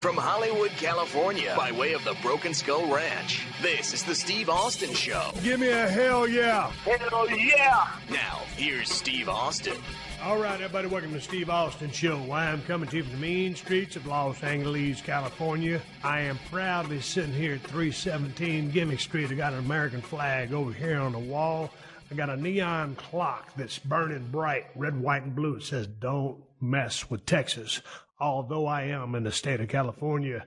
From Hollywood, California, by way of the Broken Skull Ranch, this is the Steve Austin Show. Give me a hell yeah. Hell yeah. Now, here's Steve Austin. All right, everybody, welcome to the Steve Austin Show. I am coming to you from the mean streets of Los Angeles, California. I am proudly sitting here at 317 Gimmick Street. I got an American flag over here on the wall. I got a neon clock that's burning bright, red, white, and blue. It says, "Don't mess with Texas," although I am in the state of California.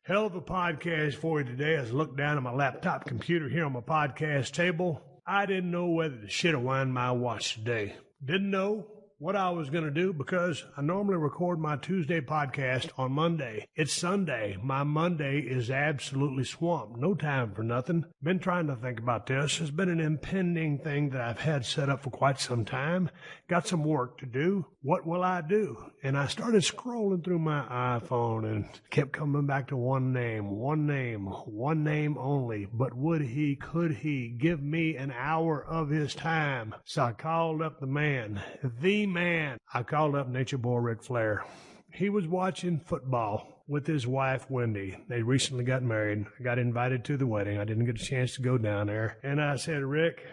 Hell of a podcast for you today. As I look down at my laptop computer here on my podcast table, I didn't know whether to shit or wind my watch today. Didn't know what I was going to do because I normally record my Tuesday podcast on Monday. It's Sunday. My Monday is absolutely swamped. No time for nothing. Been trying to think about this. It's been an impending thing that I've had set up for quite some time. Got some work to do. What will I do? And I started scrolling through my iPhone and kept coming back to one name only. But would he, could he give me an hour of his time? So I called up the man. I called up Nature Boy Ric Flair. He was watching football with his wife, Wendy. They recently got married. I got invited to the wedding. I didn't get a chance to go down there. And I said, Rick,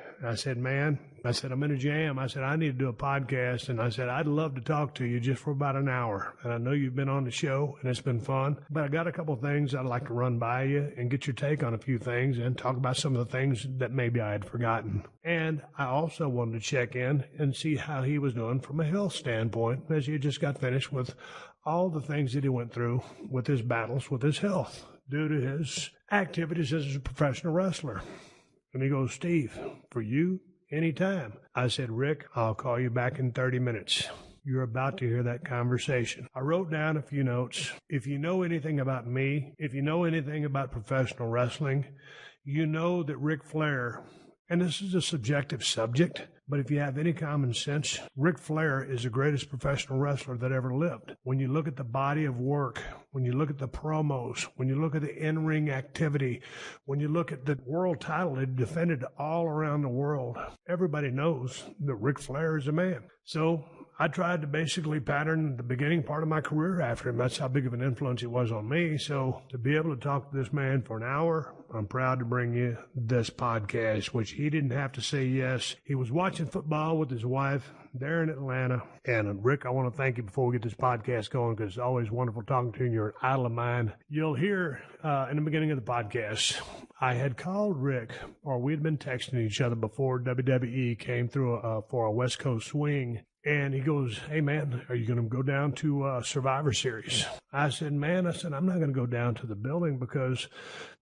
man, I'm in a jam. I said, I need to do a podcast. And I said, I'd love to talk to you just for about an hour. And I know you've been on the show and it's been fun, but I got a couple of things I'd like to run by you and get your take on a few things and talk about some of the things that maybe I had forgotten. And I also wanted to check in and see how he was doing from a health standpoint, as he just got finished with all the things that he went through with his battles with his health due to his activities as a professional wrestler. And he goes, Steve, for you, anytime. I said, Rick, I'll call you back in 30 minutes. You're about to hear that conversation. I wrote down a few notes. If you know anything about me, if you know anything about professional wrestling, you know that Ric Flair, and this is a subjective subject, but if you have any common sense, Ric Flair is the greatest professional wrestler that ever lived. When you look at the body of work, when you look at the promos, when you look at the in-ring activity, when you look at the world title he defended all around the world, everybody knows that Ric Flair is a man. So I tried to basically pattern the beginning part of my career after him. That's how big of an influence he was on me. So to be able to talk to this man for an hour, I'm proud to bring you this podcast, which he didn't have to say yes. He was watching football with his wife there in Atlanta. And Rick, I want to thank you before we get this podcast going, because it's always wonderful talking to you. You're an idol of mine. You'll hear in the beginning of the podcast, I had called Rick, or we had been texting each other before WWE came through for a West Coast swing. And he goes, hey, man, are you going to go down to Survivor Series? I said, I'm not going to go down to the building because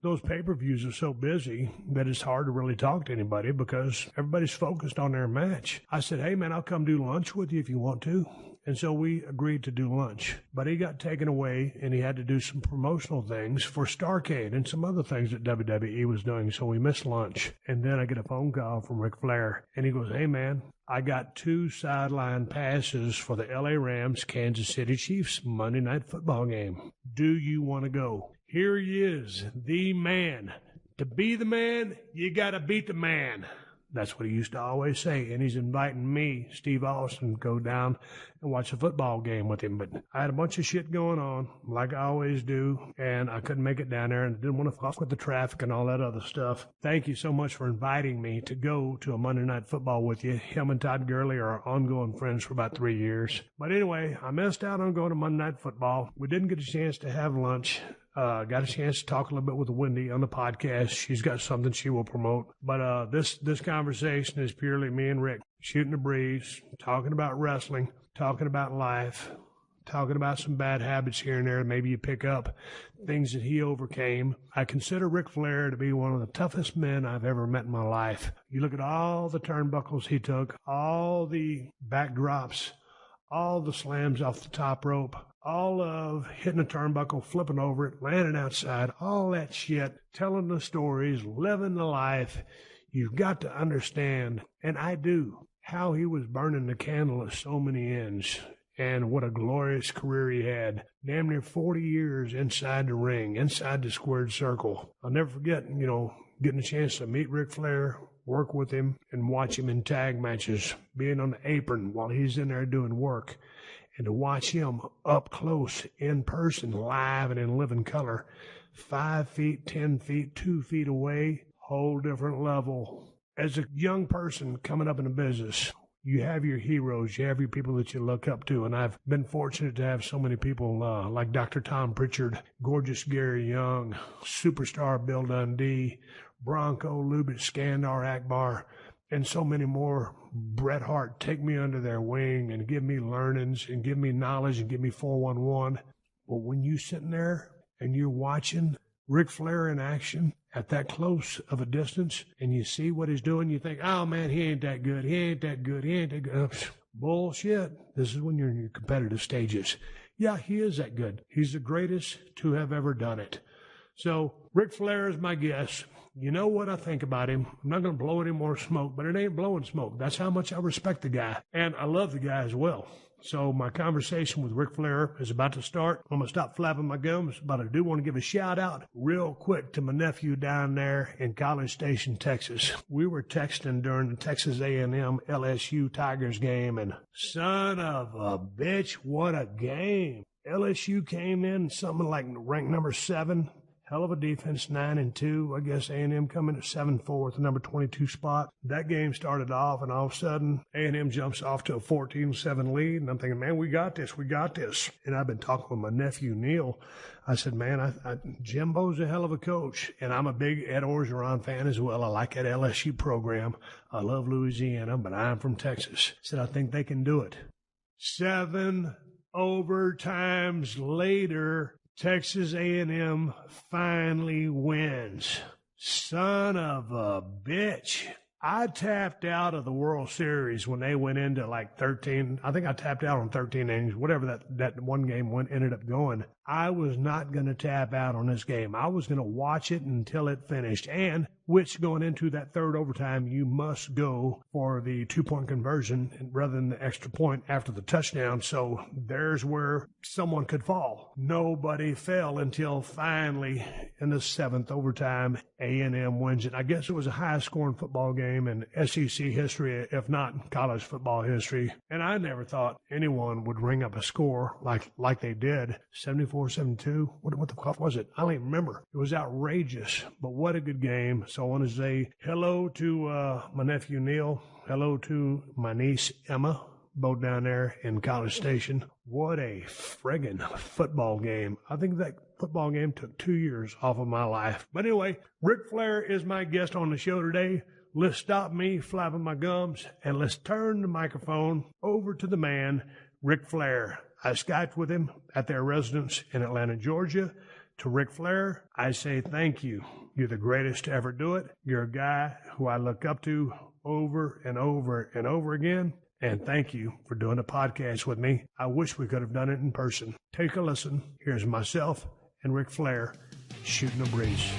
those pay-per-views are so busy that it's hard to really talk to anybody because everybody's focused on their match. I said, hey, man, I'll come do lunch with you if you want to. And so we agreed to do lunch. But he got taken away, and he had to do some promotional things for Starrcade and some other things that WWE was doing, so we missed lunch. And then I get a phone call from Ric Flair, and he goes, hey, man, I got 2 sideline passes for the L.A. Rams, Kansas City Chiefs Monday Night Football game. Do you want to go? Here he is, the man. To be the man, you got to beat the man. That's what he used to always say, and he's inviting me, Steve Austin, to go down and watch a football game with him. But I had a bunch of shit going on, like I always do, and I couldn't make it down there, and I didn't want to fuck with the traffic and all that other stuff. Thank you so much for inviting me to go to a Monday Night Football with you. Him and Todd Gurley are ongoing friends for about 3 years. But anyway, I missed out on going to Monday Night Football. We didn't get a chance to have lunch. Got a chance to talk a little bit with Wendy on the podcast. She's got something she will promote. But this conversation is purely me and Rick shooting the breeze, talking about wrestling, talking about life, talking about some bad habits here and there. Maybe you pick up things that he overcame. I consider Ric Flair to be one of the toughest men I've ever met in my life. You look at all the turnbuckles he took, all the backdrops, all the slams off the top rope, all of hitting a turnbuckle, flipping over it, landing outside, all that shit, telling the stories, living the life. You've got to understand, and I do, how he was burning the candle at so many ends and what a glorious career he had. Damn near 40 years inside the ring, inside the squared circle. I'll never forget, getting a chance to meet Ric Flair, work with him, and watch him in tag matches, being on the apron while he's in there doing work. And to watch him up close, in person, live and in living color, 5 feet, 10 feet, 2 feet away, whole different level. As a young person coming up in the business, you have your heroes, you have your people that you look up to, and I've been fortunate to have so many people like Dr. Tom Pritchard, gorgeous Gary Young, superstar Bill Dundee, Bronco Lubitsch, Skandar Akbar, and so many more. Bret Hart take me under their wing and give me learnings and give me knowledge and give me 411. But when you sitting there and you're watching Ric Flair in action at that close of a distance, and you see what he's doing, you think, oh man, he ain't that good, he ain't that good, he ain't that good. Bullshit. This is when you're in your competitive stages. Yeah, he is that good. He's the greatest to have ever done it. So Ric Flair is my guess. You know what I think about him. I'm not going to blow any more smoke, but it ain't blowing smoke. That's how much I respect the guy. And I love the guy as well. So my conversation with Ric Flair is about to start. I'm going to stop flapping my gums, but I do want to give a shout out real quick to my nephew down there in College Station, Texas. We were texting during the Texas A&M LSU Tigers game, and son of a bitch, what a game. LSU came in something like ranked number 7. Hell of a defense, 9-2. I guess A&M coming at 7-4 at the number 22 spot. That game started off, and all of a sudden, A&M jumps off to a 14-7 lead. And I'm thinking, man, we got this. And I've been talking with my nephew, Neil. I said, man, Jimbo's a hell of a coach. And I'm a big Ed Orgeron fan as well. I like that LSU program. I love Louisiana, but I'm from Texas. I said, I think they can do it. 7 overtimes later, Texas A&M finally wins. Son of a bitch. I tapped out of the World Series when they went into like 13. I think I tapped out on 13 innings, whatever that one game ended up going. I was not going to tap out on this game. I was going to watch it until it finished. And which going into that third overtime, you must go for the 2-point conversion rather than the extra point after the touchdown. So there's where someone could fall. Nobody fell until finally in the 7th overtime, A&M wins it. I guess it was a high-scoring football game in SEC history, if not college football history. And I never thought anyone would ring up a score like they did. 74-72. What the fuck was it? I don't even remember. It was outrageous, but what a good game. So I want to say hello to my nephew Neil. Hello to my niece Emma, both down there in College Station. What a friggin' football game. I think that football game took 2 years off of my life. But anyway, Ric Flair is my guest on the show today. Let's stop me flapping my gums and let's turn the microphone over to the man, Ric Flair. I Skyped with him at their residence in Atlanta, Georgia. To Ric Flair, I say thank you. You're the greatest to ever do it. You're a guy who I look up to over and over and over again. And thank you for doing a podcast with me. I wish we could have done it in person. Take a listen. Here's myself and Ric Flair shooting a breeze.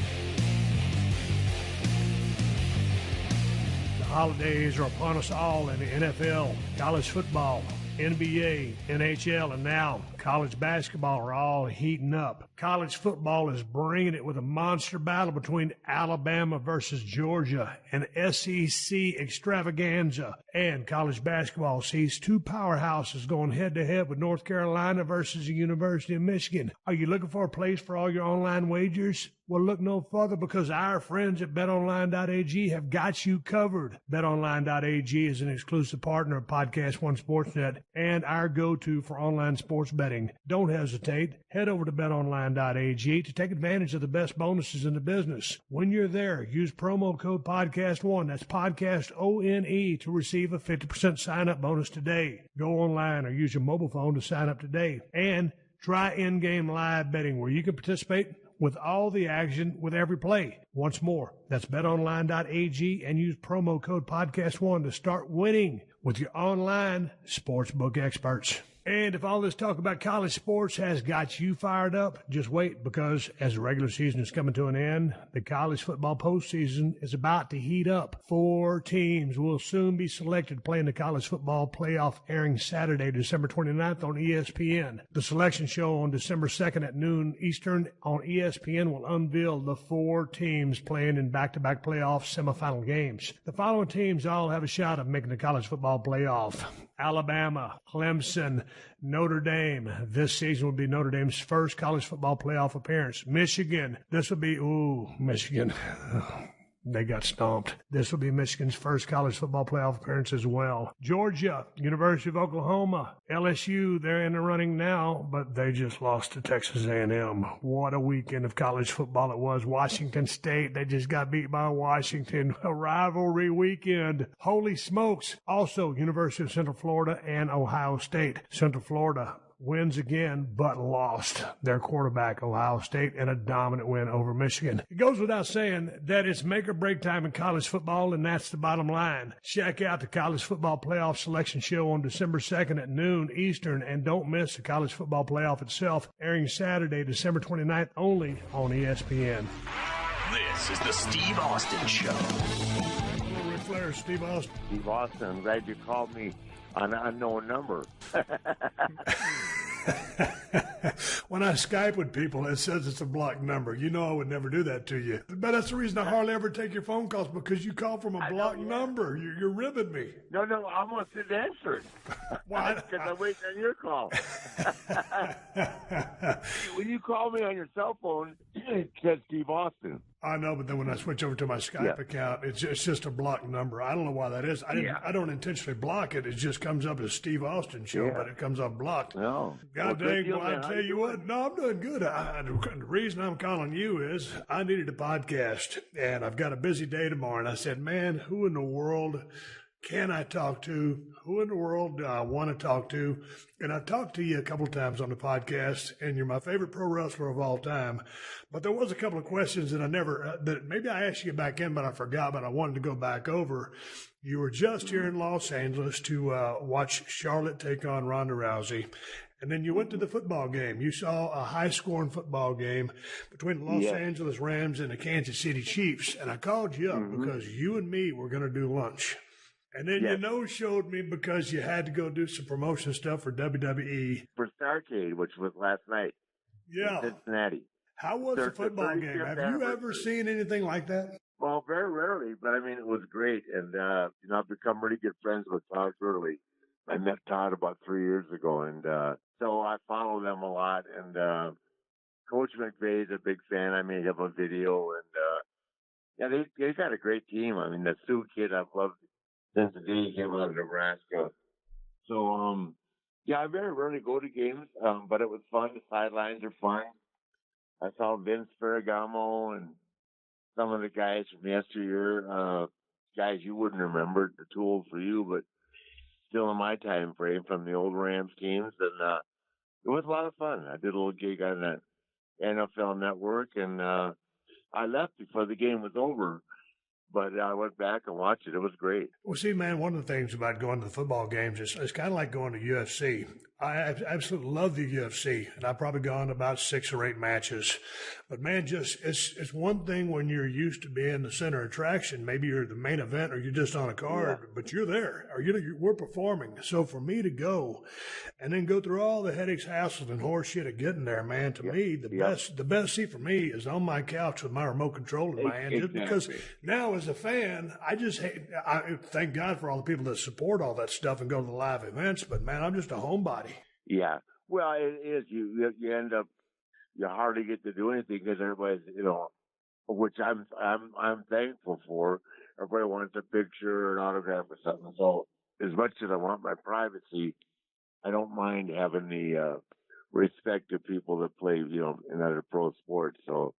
The holidays are upon us all in the NFL, college football, NBA, NHL, and now college basketball are all heating up. College football is bringing it with a monster battle between Alabama versus Georgia, an SEC extravaganza. And college basketball sees 2 powerhouses going head-to-head with North Carolina versus the University of Michigan. Are you looking for a place for all your online wagers? Well, look no further because our friends at betonline.ag have got you covered. Betonline.ag is an exclusive partner of Podcast One Sportsnet and our go-to for online sports betting. Don't hesitate. Head over to betonline.ag to take advantage of the best bonuses in the business. When you're there, use promo code PODCAST1, that's Podcast ONE, to receive a 50% sign-up bonus today. Go online or use your mobile phone to sign up today. And try in-game live betting where you can participate with all the action with every play. Once more, that's betonline.ag and use promo code PODCAST1 to start winning with your online sportsbook experts. And if all this talk about college sports has got you fired up, just wait, because as the regular season is coming to an end, the college football postseason is about to heat up. 4 teams will soon be selected to play in the college football playoff, airing Saturday, December 29th on ESPN. The selection show on December 2nd at noon Eastern on ESPN will unveil the 4 teams playing in back-to-back playoff semifinal games. The following teams all have a shot of making the college football playoff: Alabama, Clemson, Notre Dame. This season will be Notre Dame's first college football playoff appearance. Michigan, this will be, Michigan. They got stomped. This will be Michigan's first college football playoff appearance as well. Georgia, University of Oklahoma, LSU, they're in the running now, but they just lost to Texas A&M. What a weekend of college football it was. Washington State, they just got beat by Washington. A rivalry weekend. Holy smokes. Also, University of Central Florida and Ohio State. Central Florida wins again, but lost their quarterback, Ohio State, in a dominant win over Michigan. It goes without saying that it's make or break time in college football, and that's the bottom line. Check out the College Football Playoff Selection Show on December 2nd at noon Eastern, and don't miss the College Football Playoff itself, airing Saturday, December 29th, only on ESPN. This is the Steve Austin Show. Hello, Ric Flair, Steve Austin. Steve Austin, I'm glad you called me on an unknown number. When I Skype with people, it says it's a blocked number. You know I would never do that to you. But that's the reason I hardly ever take your phone calls, because you call from a blocked number. You're ribbing me. No, I almost didn't answer it. Why? Because I'm waiting on your call. When you call me on your cell phone, it says Steve Austin. I know, but then when I switch over to my Skype account, it's just a blocked number. I don't know why that is. I don't intentionally block it. It just comes up as Steve Austin Show, but it comes up blocked. No. God dang, well, I tell you what, no, I'm doing good. The reason I'm calling you is I needed a podcast, and I've got a busy day tomorrow, and I said, man, who in the world can I talk to? Who in the world do I want to talk to? And I've talked to you a couple of times on the podcast, and you're my favorite pro wrestler of all time. But there was a couple of questions that that maybe I asked you back in, but I forgot, but I wanted to go back over. You were just here in Los Angeles to watch Charlotte take on Ronda Rousey. And then you went to the football game. You saw a high-scoring football game between the Los Angeles Rams and the Kansas City Chiefs. And I called you up because you and me were going to do lunch. And then you no-showed me because you had to go do some promotion stuff for WWE. For Starrcade, which was last night in Cincinnati. How was the football game? Have you ever seen anything like that? Well, very rarely, but I mean, it was great. And, I've become really good friends with Todd Gurley. I met Todd about 3 years ago, and so I follow them a lot. And Coach McVay is a big fan. I made him a video, and they've got a great team. I mean, the Sioux kid I've loved since the day he came out of Nebraska. So, I very rarely go to games, but it was fun. The sidelines are fun. I saw Vince Ferragamo and some of the guys from yesteryear, guys you wouldn't remember, the too old for you, but still in my time frame from the old Rams teams. And it was a lot of fun. I did a little gig on the NFL Network, and I left before the game was over. But I went back and watched it. It was great. Well, see, man, one of the things about going to the football games is it's kind of like going to UFC. I absolutely love the UFC, and I've probably gone to about 6 or 8 matches. But, man, it's one thing when you're used to being the center attraction. Maybe you're the main event or you're just on a card, but you're there. Or we're performing. So for me to go and then go through all the headaches, hassles, and horse shit of getting there, man, to me, the best seat for me is on my couch with my remote control in my hand. Just because now as a fan, I thank God for all the people that support all that stuff and go to the live events. But, man, I'm just a homebody. Yeah. Well, it is. You end up, you hardly get to do anything because everybody's, which I'm thankful for. Everybody wants a picture or an autograph or something. So as much as I want my privacy, I don't mind having the respect to people that play, in other pro sports. So,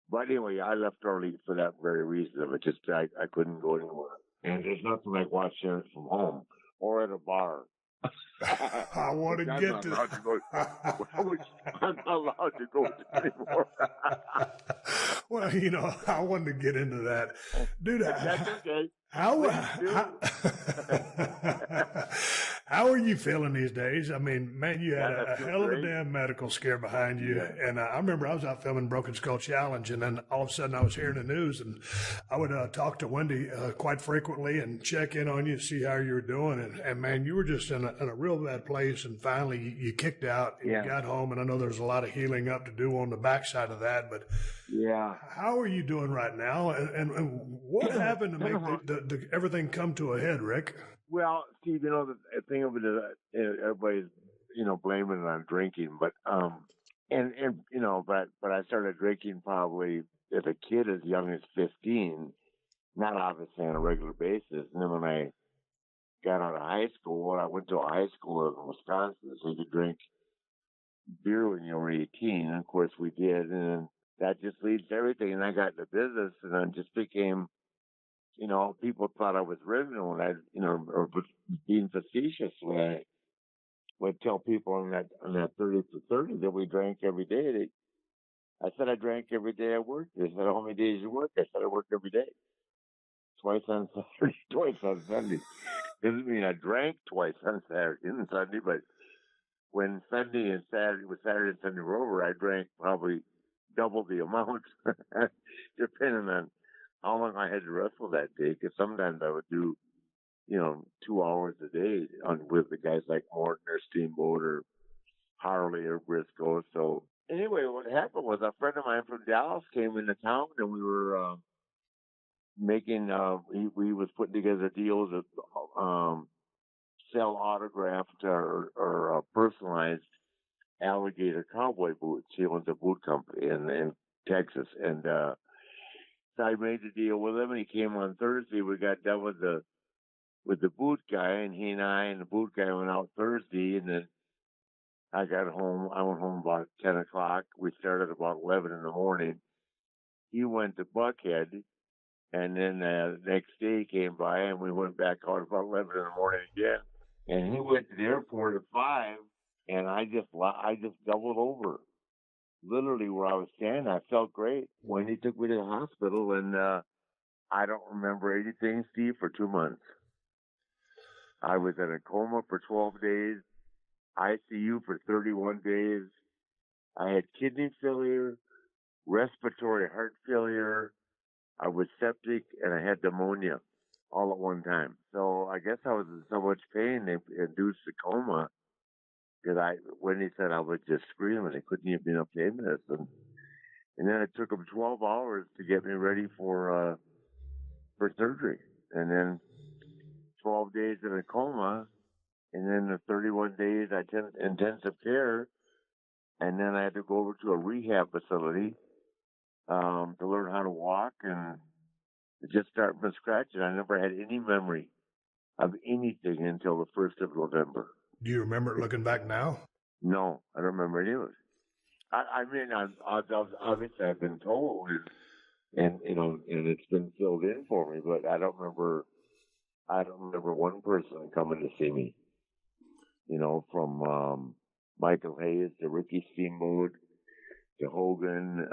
but anyway, I left early for that very reason. Of it just I couldn't go anywhere. And there's nothing like watching it from home or at a bar. I want to get to I'm not allowed to go anymore. Well, I wanted to get into that. Dude, that's okay. How are you feeling these days? I mean, man, you had a hell of a damn medical scare behind you. Yeah. And I remember I was out filming Broken Skull Challenge, and then all of a sudden I was hearing the news, and I would talk to Wendy quite frequently and check in on you, see how you were doing. And man, you were just in a real bad place, and finally you kicked out and you got home, and I know there's a lot of healing up to do on the backside of that, but how are you doing right now? And what happened to make everything come to a head, Rick? Well, Steve, the thing thing of it is, everybody's, blaming it on drinking, but but I started drinking probably as a kid as young as 15, not obviously on a regular basis. And then when I got out of high school, I went to a high school in Wisconsin, so you could drink beer when you were 18. And of course we did, and then that just leads to everything. And I got into business, and then just became, people thought I was ribbing when I, or being facetious when I would tell people on that 30 for 30 that we drank every day. I said I drank every day I worked. They said, how many days you work? I said I worked every day. Twice on Saturday, twice on Sunday. Doesn't mean I drank twice on Saturday and Sunday, but when Sunday and Saturday, with Saturday and Sunday were over, I drank probably double the amount, depending on how long I had to wrestle that day. Because sometimes I would do, 2 hours a day with the guys like Morton or Steamboat or Harley or Briscoe. So anyway, what happened was a friend of mine from Dallas came into town, and we were making. We was putting together deals to sell autographed or personalized alligator cowboy boots. He owns a boot company in Texas, and so I made the deal with him. And he came on Thursday. We got done with the boot guy, and he and I and the boot guy went out Thursday, and then I got home. I went home about 10 o'clock. We started about 11 in the morning. He went to Buckhead, and then the next day he came by, and we went back out about 11 in the morning again. And he went to the airport at 5, and I just doubled over. Literally where I was standing, I felt great. When he took me to the hospital, and I don't remember anything, Steve, for 2 months. I was in a coma for 12 days, ICU for 31 days. I had kidney failure, respiratory heart failure. I was septic, and I had pneumonia all at one time. So I guess I was in so much pain, they induced a coma, that when he said I was just screaming, I couldn't even be enough pain medicine. And then it took him 12 hours to get me ready for surgery. And then 12 days in a coma, and then the 31 days intensive care, and then I had to go over to a rehab facility to learn how to walk and just start from scratch. And I never had any memory of anything until the 1st of November. Do you remember it looking back now? No, I don't remember any of it. I mean, obviously I've been told, and it's been filled in for me, but I don't remember one person coming to see me. From Michael Hayes to Ricky Steamboat to Hogan.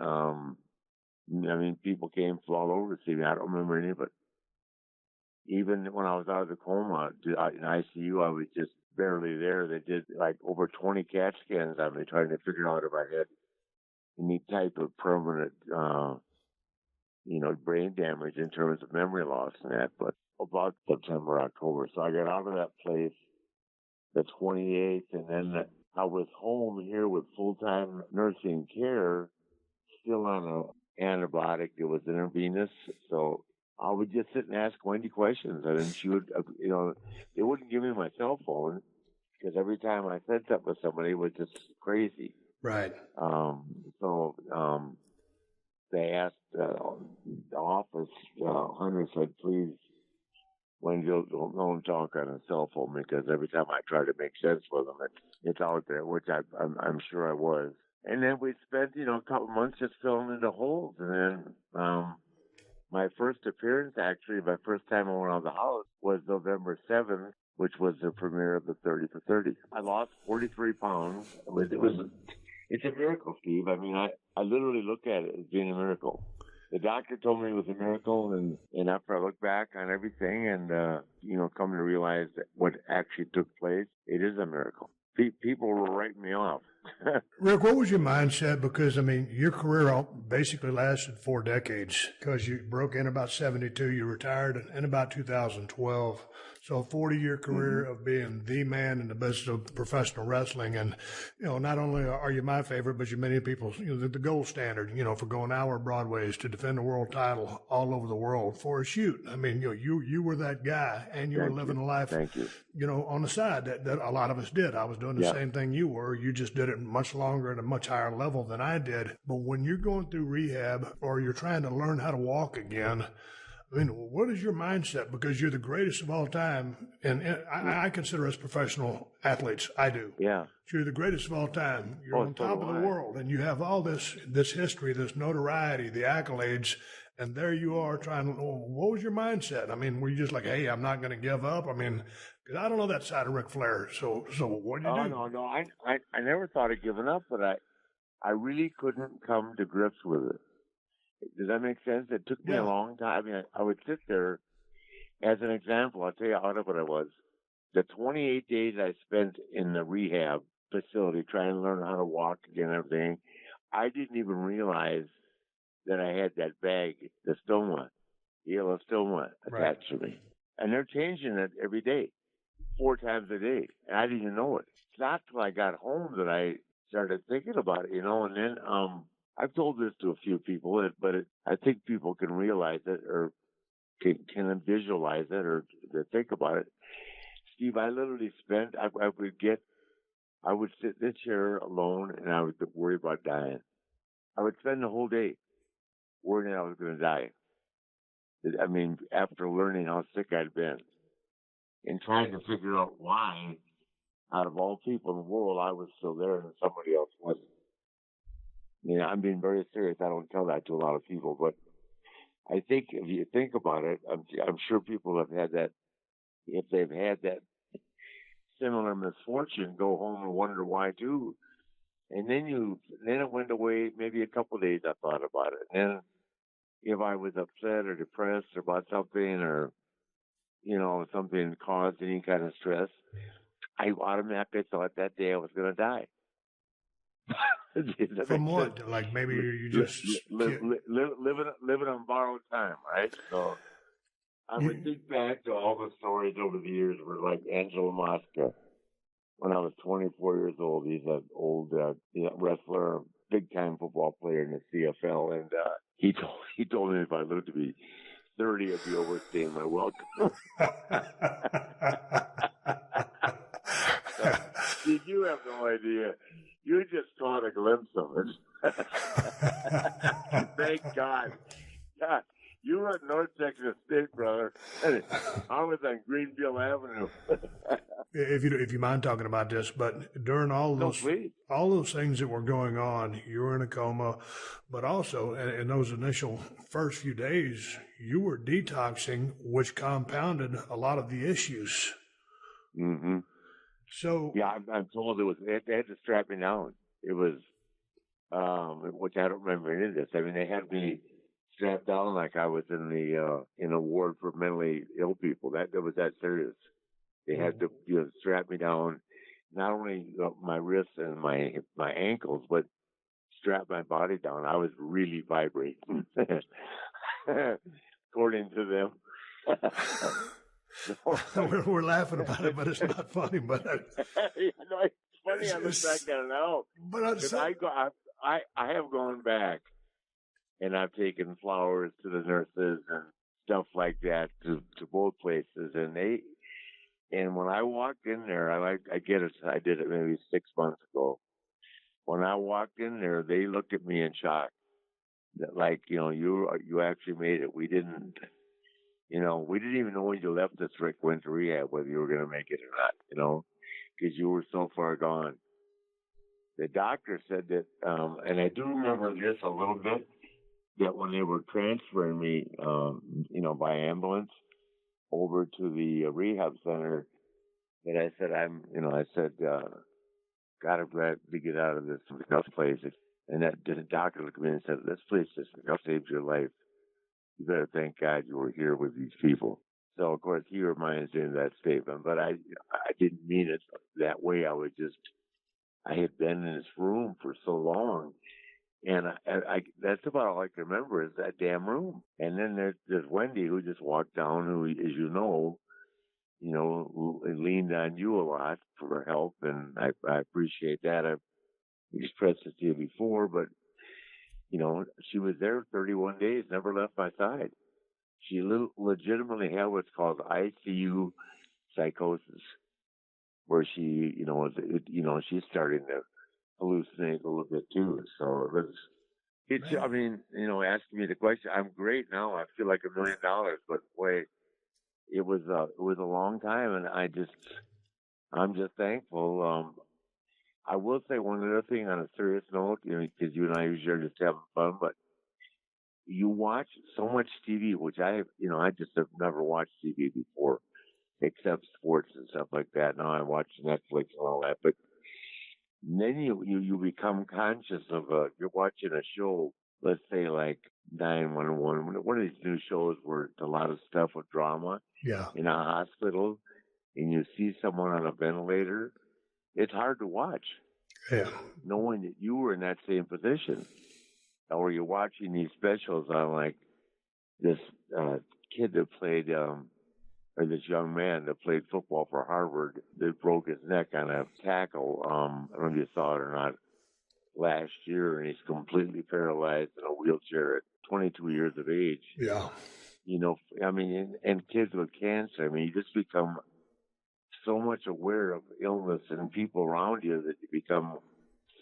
People came from all over to see me. I don't remember any of it. Even when I was out of the coma in ICU, I was just barely there. They did like over 20 CAT scans on me, trying to figure out if I had any type of permanent, brain damage in terms of memory loss and that. But about September, October. So I got out of that place the 28th, and then I was home here with full-time nursing care, still on an antibiotic that was intravenous. So I would just sit and ask Wendy questions, and then she would, they wouldn't give me my cell phone because every time I said something with somebody, it was just crazy. Right. They asked the office, Hunter said, please, Wendy, don't talk on a cell phone, because every time I try to make sense with them, it's out there, which I'm sure I was. And then we spent, a couple months just filling in the holes. And then my first appearance, actually, my first time around the house was November 7th, which was the premiere of the 30 for 30. I lost 43 pounds. It's a miracle, Steve. I mean, I literally look at it as being a miracle. The doctor told me it was a miracle, and after I look back on everything and, come to realize that what actually took place, it is a miracle. People were writing me off. Rick, what was your mindset? Because, I mean, your career basically lasted 4 decades because you broke in about 72, you retired in about 2012. So a 40-year career of being the man in the business of professional wrestling. And, not only are you my favorite, but you're many people's, the gold standard, for going hour Broadways to defend the world title all over the world for a shoot. I mean, you were that guy, and you were living a life, on the side that a lot of us did. I was doing the same thing you were. You just did it much longer at a much higher level than I did. But when you're going through rehab or you're trying to learn how to walk again, I mean, what is your mindset? Because you're the greatest of all time, and I consider us professional athletes. I do. Yeah. You're the greatest of all time. You're on top of the world, and you have all this history, this notoriety, the accolades, and there you are trying to. What was your mindset? I mean, were you just like, hey, I'm not going to give up? I mean, because I don't know that side of Ric Flair. So what did you do? No. I never thought of giving up, but I really couldn't come to grips with it. Does that make sense? It took me a long time. I mean, I would sit there. As an example, I'll tell you how different I was. The 28 days I spent in the rehab facility trying to learn how to walk again and everything, I didn't even realize that I had that bag, the stoma, yellow stoma attached to me. And they're changing it every day, 4 times a day. And I didn't even know it. It's not till I got home that I started thinking about it, and then I've told this to a few people, but I think people can realize it or can visualize it or think about it. Steve, I literally spent, I would sit in the chair alone and I would worry about dying. I would spend the whole day worrying I was going to die. I mean, after learning how sick I'd been and trying to figure out why, out of all people in the world, I was still there and somebody else wasn't. I'm being very serious. I don't tell that to a lot of people, but I think if you think about it, I'm sure people have had that. If they've had that similar misfortune, go home and wonder why too. And then it went away. Maybe a couple of days I thought about it. And then if I was upset or depressed about something, or something caused any kind of stress, I automatically thought that day I was going to die. From what? Sense? Like maybe you just living on borrowed time, right? So I would think back to all the stories over the years where, like Angelo Mosca, when I was 24 years old, he's an old wrestler, big time football player in the CFL, and he told me if I lived to be 30, I'd be overstaying my welcome. Did you have no idea? You just caught a glimpse of it. Thank God. God, you were at North Texas State, brother. I was on Greenfield Avenue. if you mind talking about this, but during all those things that were going on, you were in a coma, but also in those initial first few days, you were detoxing, which compounded a lot of the issues. Mm-hmm. So yeah, I'm told they had to strap me down. It was, which I don't remember any of this. I mean, they had me strapped down like I was in a ward for mentally ill people. That was that serious. They had to strap me down, not only my wrists and my ankles, but strap my body down. I was really vibrating, according to them. We're laughing about it, but it's not funny. But it's funny. I look back at it now. But I have gone back, and I've taken flowers to the nurses and stuff like that to both places, and when I walked in there, I did it maybe 6 months ago. When I walked in there, they looked at me in shock. That, like, you actually made it. We didn't even know when you left us, Rick, went to rehab, whether you were going to make it or not, because you were so far gone. The doctor said that, and I do remember this a little bit, that when they were transferring me, by ambulance over to the rehab center, that I said, God, I'm glad to get out of this place. And that the doctor looked at me and said, this place just saved your life. You better thank God you were here with these people. So, of course, he reminds me of that statement, but I didn't mean it that way. I had been in this room for so long. And that's about all I can remember is that damn room. And then there's Wendy, who just walked down, who, as you know, leaned on you a lot for help, and I appreciate that. I've expressed it to you before, but you know, she was there 31 days, never left my side. She legitimately had what's called ICU psychosis, where she, she's starting to hallucinate a little bit too. So I mean, asking me the question, I'm great now. I feel like $1 million, but boy, it was a long time, and I'm just thankful. I will say one other thing on a serious note, because you and I usually are just having fun, but you watch so much TV, which I just have never watched TV before, except sports and stuff like that. Now I watch Netflix and all that, but then you become conscious of you're watching a show, let's say like 911, one of these new shows where it's a lot of stuff with drama in a hospital, and you see someone on a ventilator. It's hard to watch, knowing that you were in that same position. Or you're watching these specials on like this kid that played, or this young man that played football for Harvard that broke his neck on a tackle. I don't know if you saw it or not, last year, and he's completely paralyzed in a wheelchair at 22 years of age. Yeah. I mean, and kids with cancer, I mean, you just become so much aware of illness and people around you that you become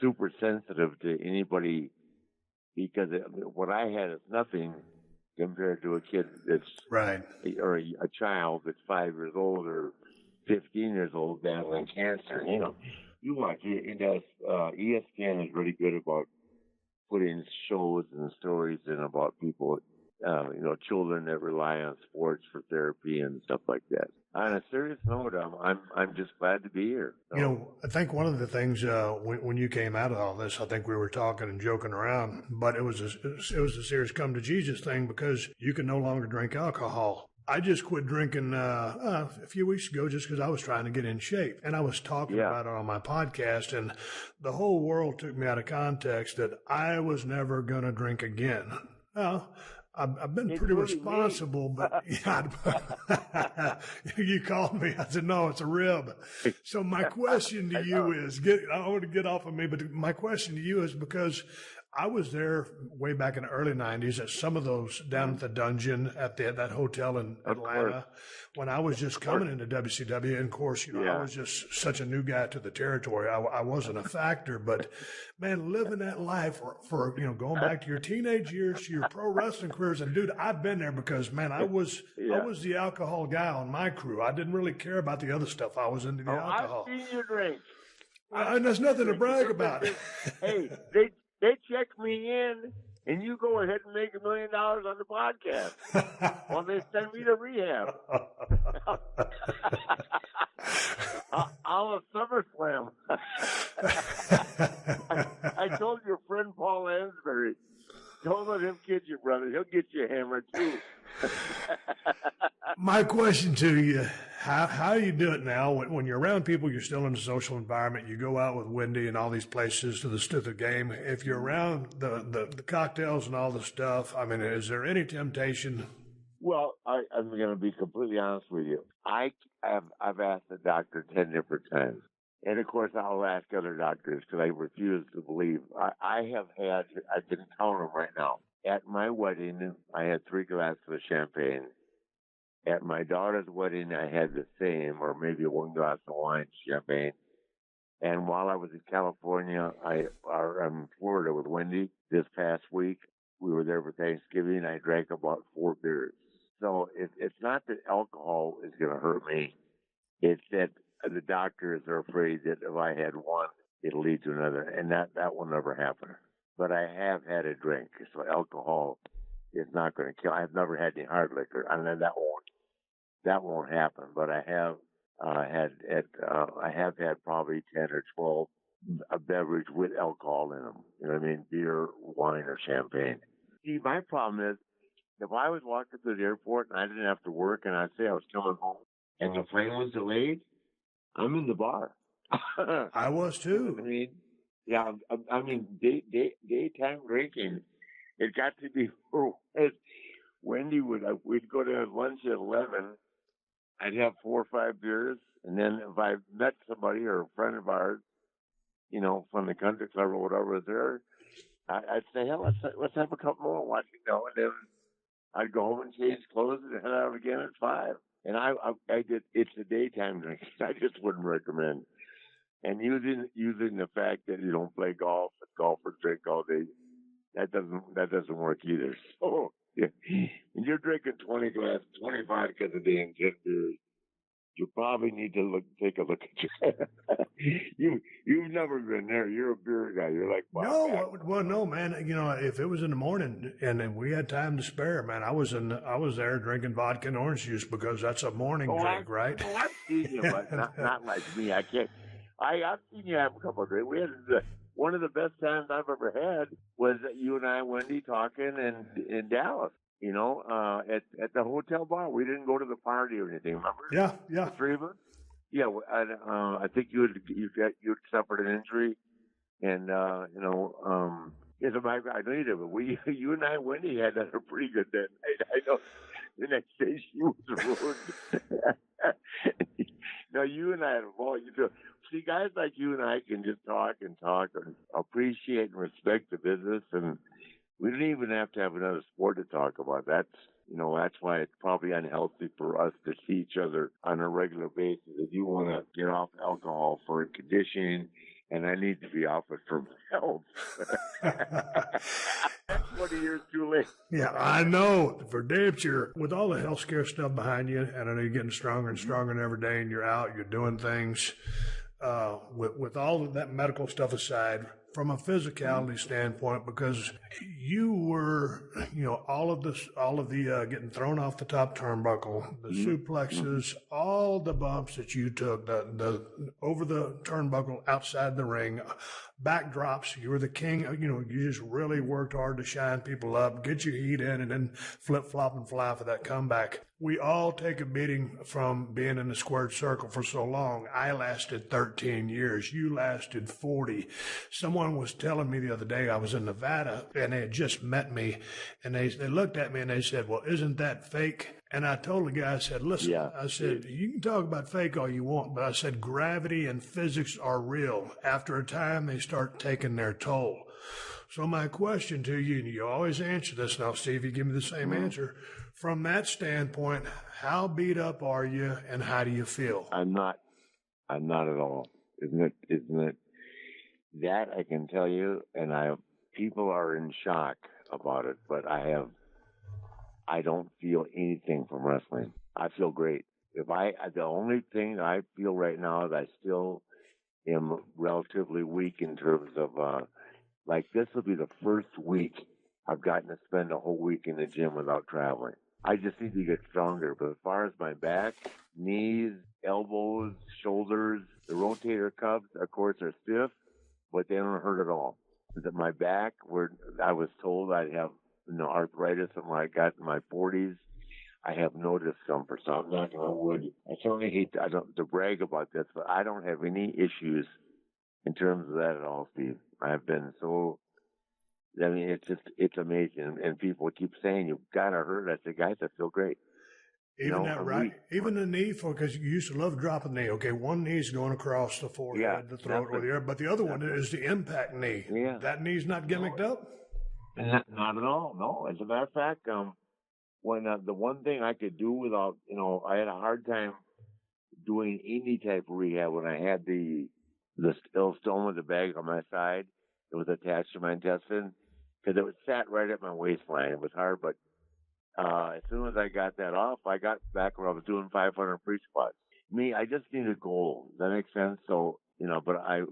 super sensitive to anybody, because what I had is nothing compared to a kid that's right, or a child that's 5 years old or 15 years old battling cancer. You watch it. ESPN is really good about putting shows and stories in about people, children that rely on sports for therapy and stuff like that. On a serious note, I'm just glad to be here. So. I think one of the things when you came out of all this, I think we were talking and joking around, but it was a serious come to Jesus thing, because you can no longer drink alcohol. I just quit drinking a few weeks ago just because I was trying to get in shape, and I was talking about it on my podcast, and the whole world took me out of context that I was never going to drink again. I've been pretty responsible, but you called me. I said, no, it's a rib. So my question to you is, I don't want to get off of me, but my question to you is, because I was there way back in the early 90s at some of those down at the Dungeon at that hotel in Atlanta when I was just coming into WCW. And of course, I was just such a new guy to the territory. I wasn't a factor, but man, living that life for going back to your teenage years, to your pro wrestling careers. And dude, I've been there because, man, I was the alcohol guy on my crew. I didn't really care about the other stuff. I was into the alcohol. I've seen you drink. And there's nothing to brag about. Hey, they check me in, and you go ahead and make $1 million on the podcast. Well, they send me to rehab. I'll a SummerSlam. I told your friend Paul Ansbury, don't let him kid you, brother. He'll get you hammered too. My question to you, how you do it now when you're around people, you're still in a social environment, you go out with Wendy and all these places to the game. If you're around the cocktails and all the stuff, I mean, is there any temptation? Well, I'm going to be completely honest with you. I've asked the doctor 10 different times. And of course, I'll ask other doctors because I refuse to believe. I can count them right now. At my wedding, I had 3 glasses of champagne. At my daughter's wedding, I had the same, or maybe 1 glass of wine, champagne. And while I was in California, I'm in Florida with Wendy this past week. We were there for Thanksgiving. I drank about 4 beers. So it's not that alcohol is going to hurt me. It's that the doctors are afraid that if I had one, it'll lead to another. And that will never happen. But I have had a drink, so alcohol is not going to kill. I've never had any hard liquor, and then that won't happen. But I have had probably 10 or 12 a beverage with alcohol in them. You know what I mean? Beer, wine, or champagne. See, my problem is, if I was walking through the airport and I didn't have to work, and I'd say I was coming home, and the plane was delayed, I'm in the bar. I was You know too. what I mean? Yeah, I mean, daytime drinking, it got to be, Wendy we'd go to lunch at 11. I'd have 4 or 5 beers. And then if I met somebody or a friend of ours, from the country club or whatever was there, I'd say, hell, let's have a couple more, and then I'd go home and change clothes and head out again at 5. And I did, it's a daytime drinking. I just wouldn't recommend. And using the fact that you don't play golf and golfers drink all day, that doesn't work either. So yeah, when you're drinking 25 glasses a day and 10 beers, you probably need to take a look at you've never been there. You're a beer guy. You're like, wow. No, well, no, man. If it was in the morning and we had time to spare, man, I was there drinking vodka and orange juice because that's a morning drink, right? I've seen you, but not like me. I can't. I've seen you have a couple of drinks. We had one of the best times I've ever had was you and I, Wendy, talking in Dallas. At the hotel bar. We didn't go to the party or anything. Remember? Yeah. The three of us. Yeah, I think you suffered an injury, and as a matter of fact, I know you did, but you and I, Wendy, had a pretty good that night. I know the next day she was ruined. No, you and I had a ball. See, guys like you and I can just talk and appreciate and respect the business, and we don't even have to have another sport to talk about. That's why it's probably unhealthy for us to see each other on a regular basis. If you want to get off alcohol for conditioning, and I need to be off it for my health. That's 20 years too late. Yeah, I know. For damn sure. With all the healthcare stuff behind you, and I know you're getting stronger and stronger every day, and you're out, you're doing things. With all of that medical stuff aside, from a physicality standpoint, because you were, all of the getting thrown off the top turnbuckle, the suplexes, all the bumps that you took, the over the turnbuckle outside the ring, backdrops. You were the king. You just really worked hard to shine people up, get your heat in, and then flip flop and fly for that comeback. We all take a beating from being in the squared circle for so long. I lasted 13 years. You lasted 40. Someone was telling me the other day, I was in Nevada, and they had just met me, and they looked at me and they said, well, isn't that fake? And I told the guy, I said, listen, I said, you can talk about fake all you want, but I said, gravity and physics are real. After a time, they start taking their toll. So my question to you, and you always answer this, and I'll see if you give me the same answer. From that standpoint, how beat up are you, and how do you feel? I'm not at all. Isn't it? That I can tell you, and people are in shock about it, but I don't feel anything from wrestling. I feel great. The only thing I feel right now is I still am relatively weak in terms of, this will be the first week I've gotten to spend a whole week in the gym without traveling. I just need to get stronger. But as far as my back, knees, elbows, shoulders, the rotator cuffs, of course, are stiff, but they don't hurt at all. My back, where I was told I'd have arthritis when I got in my 40s, I have no discomfort. So I'm not going to wood. I certainly hate to brag about this, but I don't have any issues in terms of that at all, Steve. I've been it's amazing. And people keep saying, you've got to hurt. I say, guys, I feel great. Even even the knee, because you used to love dropping the knee. Okay, one knee's going across the forehead, the throat, or the ear, but the other one is the impact knee. Yeah. That knee's not gimmicked up? Not at all. No. As a matter of fact, when the one thing I could do without, I had a hard time doing any type of rehab when I had the stone with the bag on my side. It was attached to my intestine because it was sat right at my waistline. It was hard, but as soon as I got that off, I got back where I was doing 500 free squats. I just need a goal. Does that make sense? So, but I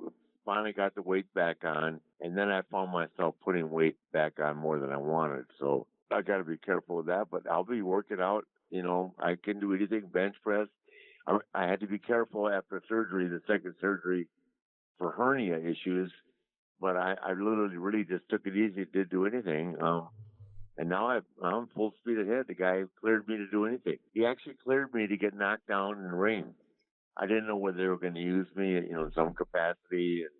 finally got the weight back on, and then I found myself putting weight back on more than I wanted. So I got to be careful with that, but I'll be working out. I can do anything, bench press. I had to be careful after surgery, the second surgery for hernia issues, but I literally really just took it easy, didn't do anything. And now I'm full speed ahead. The guy cleared me to do anything. He actually cleared me to get knocked down in the ring. I didn't know whether they were going to use me, in some capacity. And,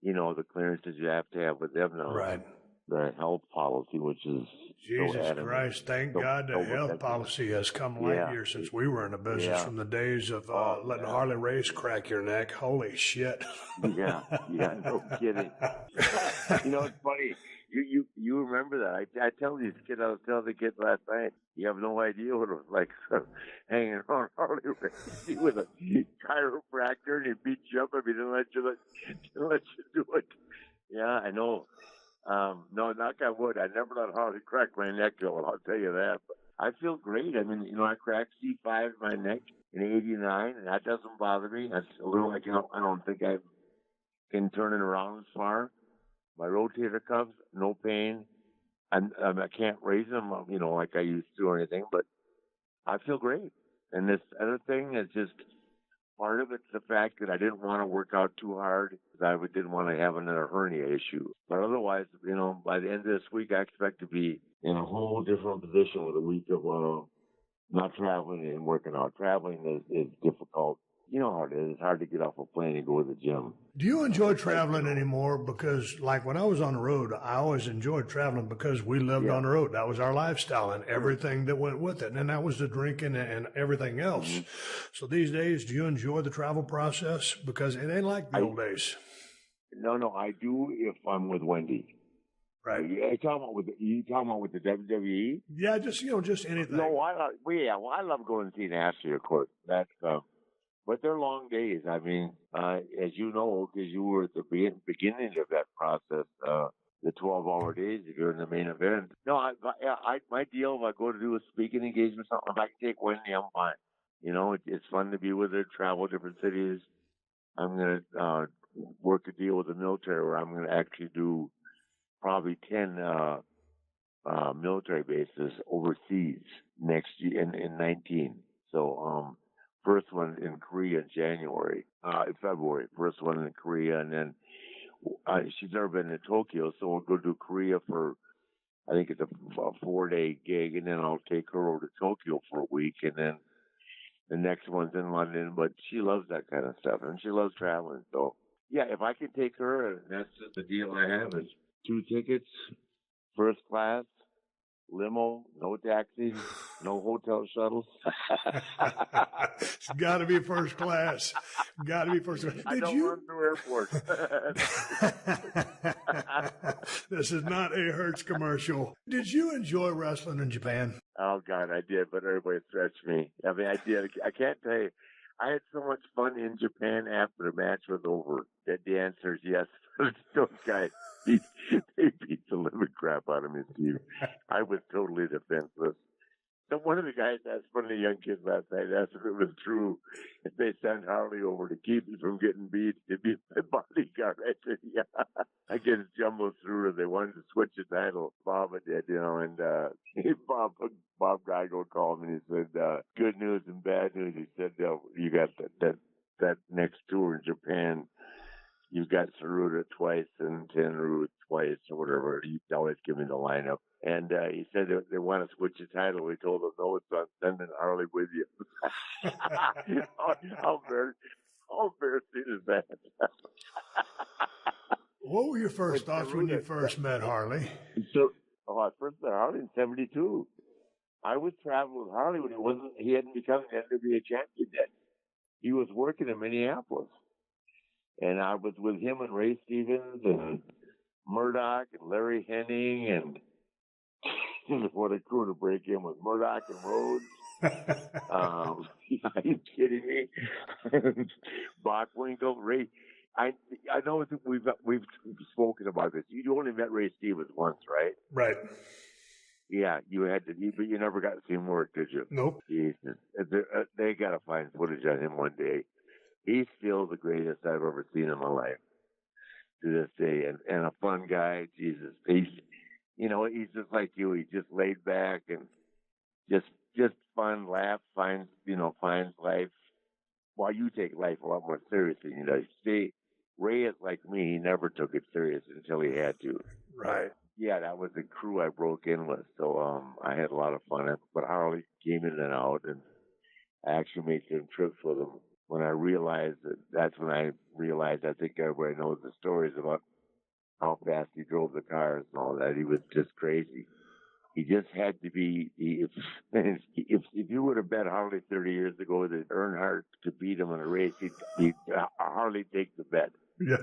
the clearances you have to have with them now. Right. The health policy, which is so Jesus adamant. Christ, thank God the health policy has come light years since we were in the business from the days of letting Harley Race crack your neck. Holy shit. Yeah, no kidding. It's funny. You remember that. I tell these kids, I was telling the kids last night, you have no idea what it was like hanging around Harley Race with a chiropractor and he beat you up if he didn't let you do it. Yeah, I know. No, knock on wood. I never let Harley crack my neck, Joel. I'll tell you that. But I feel great. I mean, I cracked C5 in my neck in '89, and that doesn't bother me. That's a little like, I don't think I can turn it around as far. My rotator cuffs, no pain. I can't raise them, like I used to or anything, but I feel great. And this other thing is just part of it's the fact that I didn't want to work out too hard because I didn't want to have another hernia issue. But otherwise, by the end of this week, I expect to be in a whole different position with a week of not traveling and working out. Traveling is difficult. You know how it is. It's hard to get off a plane and go to the gym. Do you enjoy traveling anymore? Because, like, when I was on the road, I always enjoyed traveling because we lived on the road. That was our lifestyle and everything that went with it. And that was the drinking and everything else. Mm-hmm. So these days, do you enjoy the travel process? Because it ain't like the old days. No, I do if I'm with Wendy. Right. You talking about with the WWE? Yeah, just anything. No, I love going to see Ashley, of course. That's but they're long days. I mean, as you know, because you were at the beginning of that process, the 12-hour days if you're in the main event. No, my deal, if I go to do a speaking engagement, something, if I can take Wendy, I'm fine. It's fun to be with her, travel different cities. I'm going to work a deal with the military where I'm going to actually do probably 10 military bases overseas next year in 19. So, first one in Korea in February. First one in Korea, and then she's never been to Tokyo, so we'll go to Korea for, I think it's a 4-day gig, and then I'll take her over to Tokyo for a week, and then the next one's in London. But she loves that kind of stuff, and she loves traveling. So, yeah, if I can take her, and that's just the deal I have, is 2 tickets, first class, limo, no taxis, no hotel shuttles. It's got to be first class. Got to be first class. I don't run through airports. This is not a Hertz commercial. Did you enjoy wrestling in Japan? Oh, God, I did, but everybody stretched me. I mean, I did. I can't tell you. I had so much fun in Japan after the match was over that the answer is yes. Those guys, they beat the living crap out of me, Steve. I was totally defenseless. So one of the guys asked one of the young kids last night, asked if it was true if they sent Harley over to keep me from getting beat to be my bodyguard. I said, yeah. I guess Jumbo through her. They wanted to switch the title. Bob did, and Bob Geigo called me and he said, good news and bad news. He said, you got that next tour in Japan. You've got Saruta twice and Tenryu twice or whatever. You always give me the lineup. And he said they want to switch the title. We told him, no, it's not sending Harley with you. How embarrassing is that? What were your first thoughts when you first met Harley? So, I first met Harley in '72. I was traveling with Harley when he hadn't become an NWA champion yet. He was working in Minneapolis. And I was with him and Ray Stevens and Murdoch and Larry Henning and what a crew to break in with Murdoch and Rhodes. Are you kidding me? Bockwinkel, Ray. I know that we've spoken about this. You only met Ray Stevens once, right? Right. Yeah, you had to, but you never got to see him work, did you? Nope. Jesus. They got to find footage on him one day. He's still the greatest I've ever seen in my life to this day, and a fun guy. Jesus, he's just like you. He's just laid back and just fun, laugh, finds life. While you take life a lot more seriously, See, Ray is like me. He never took it serious until he had to. Right. Yeah, that was the crew I broke in with. So I had a lot of fun. But Harley came in and out, and I actually made some trips with him when I realized that's when I realized, I think everybody knows the stories about how fast he drove the cars and all that. He was just crazy. He just had to be. If you would have bet Harley 30 years ago that Earnhardt could beat him in a race, he'd Harley take the bet. Yeah.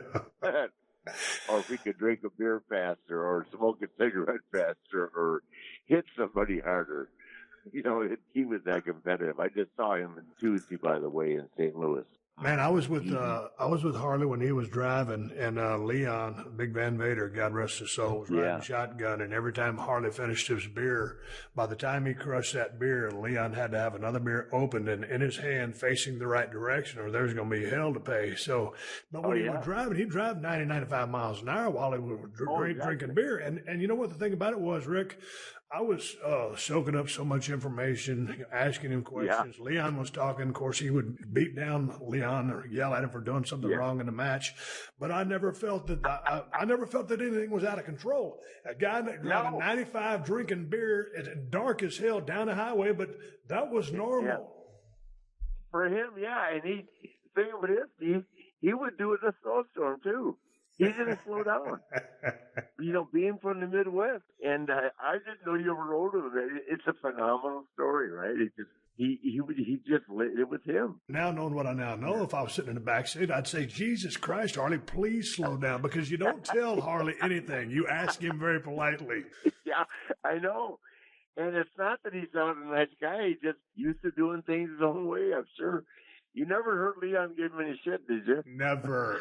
Or if he could drink a beer faster, or smoke a cigarette faster, or hit somebody harder. You know, he was that competitive. I just saw him in Tuesday, by the way, in St. Louis. Man, I was with Harley when he was driving, and Leon, Big Van Vader, God rest his soul, was riding shotgun, and every time Harley finished his beer, by the time he crushed that beer, Leon had to have another beer opened and in his hand facing the right direction, or there's going to be hell to pay. So, but when he was driving, he'd drive 90, 95 miles an hour while he was drinking beer. And you know what the thing about it was, Rick? I was soaking up so much information, asking him questions. Yeah. Leon was talking. Of course, he would beat down Leon or yell at him for doing something wrong in the match. But I never felt that I never felt that anything was out of control. A guy that driving 95 drinking beer, it's dark as hell down the highway, but that was normal. Yeah. For him, and he thing about it, Steve, he would do it in a snowstorm too. He didn't slow down. You know, being from the Midwest, and I didn't know you ever rode with him. It's a phenomenal story, right? He just it was him. Now knowing what I now know, if I was sitting in the back seat, I'd say, Jesus Christ, Harley, please slow down, because you don't tell Harley anything. You ask him very politely. Yeah, I know. And it's not that he's not a nice guy. He's just used to doing things his own way, I'm sure. You never heard Leon give him any shit, did you? Never.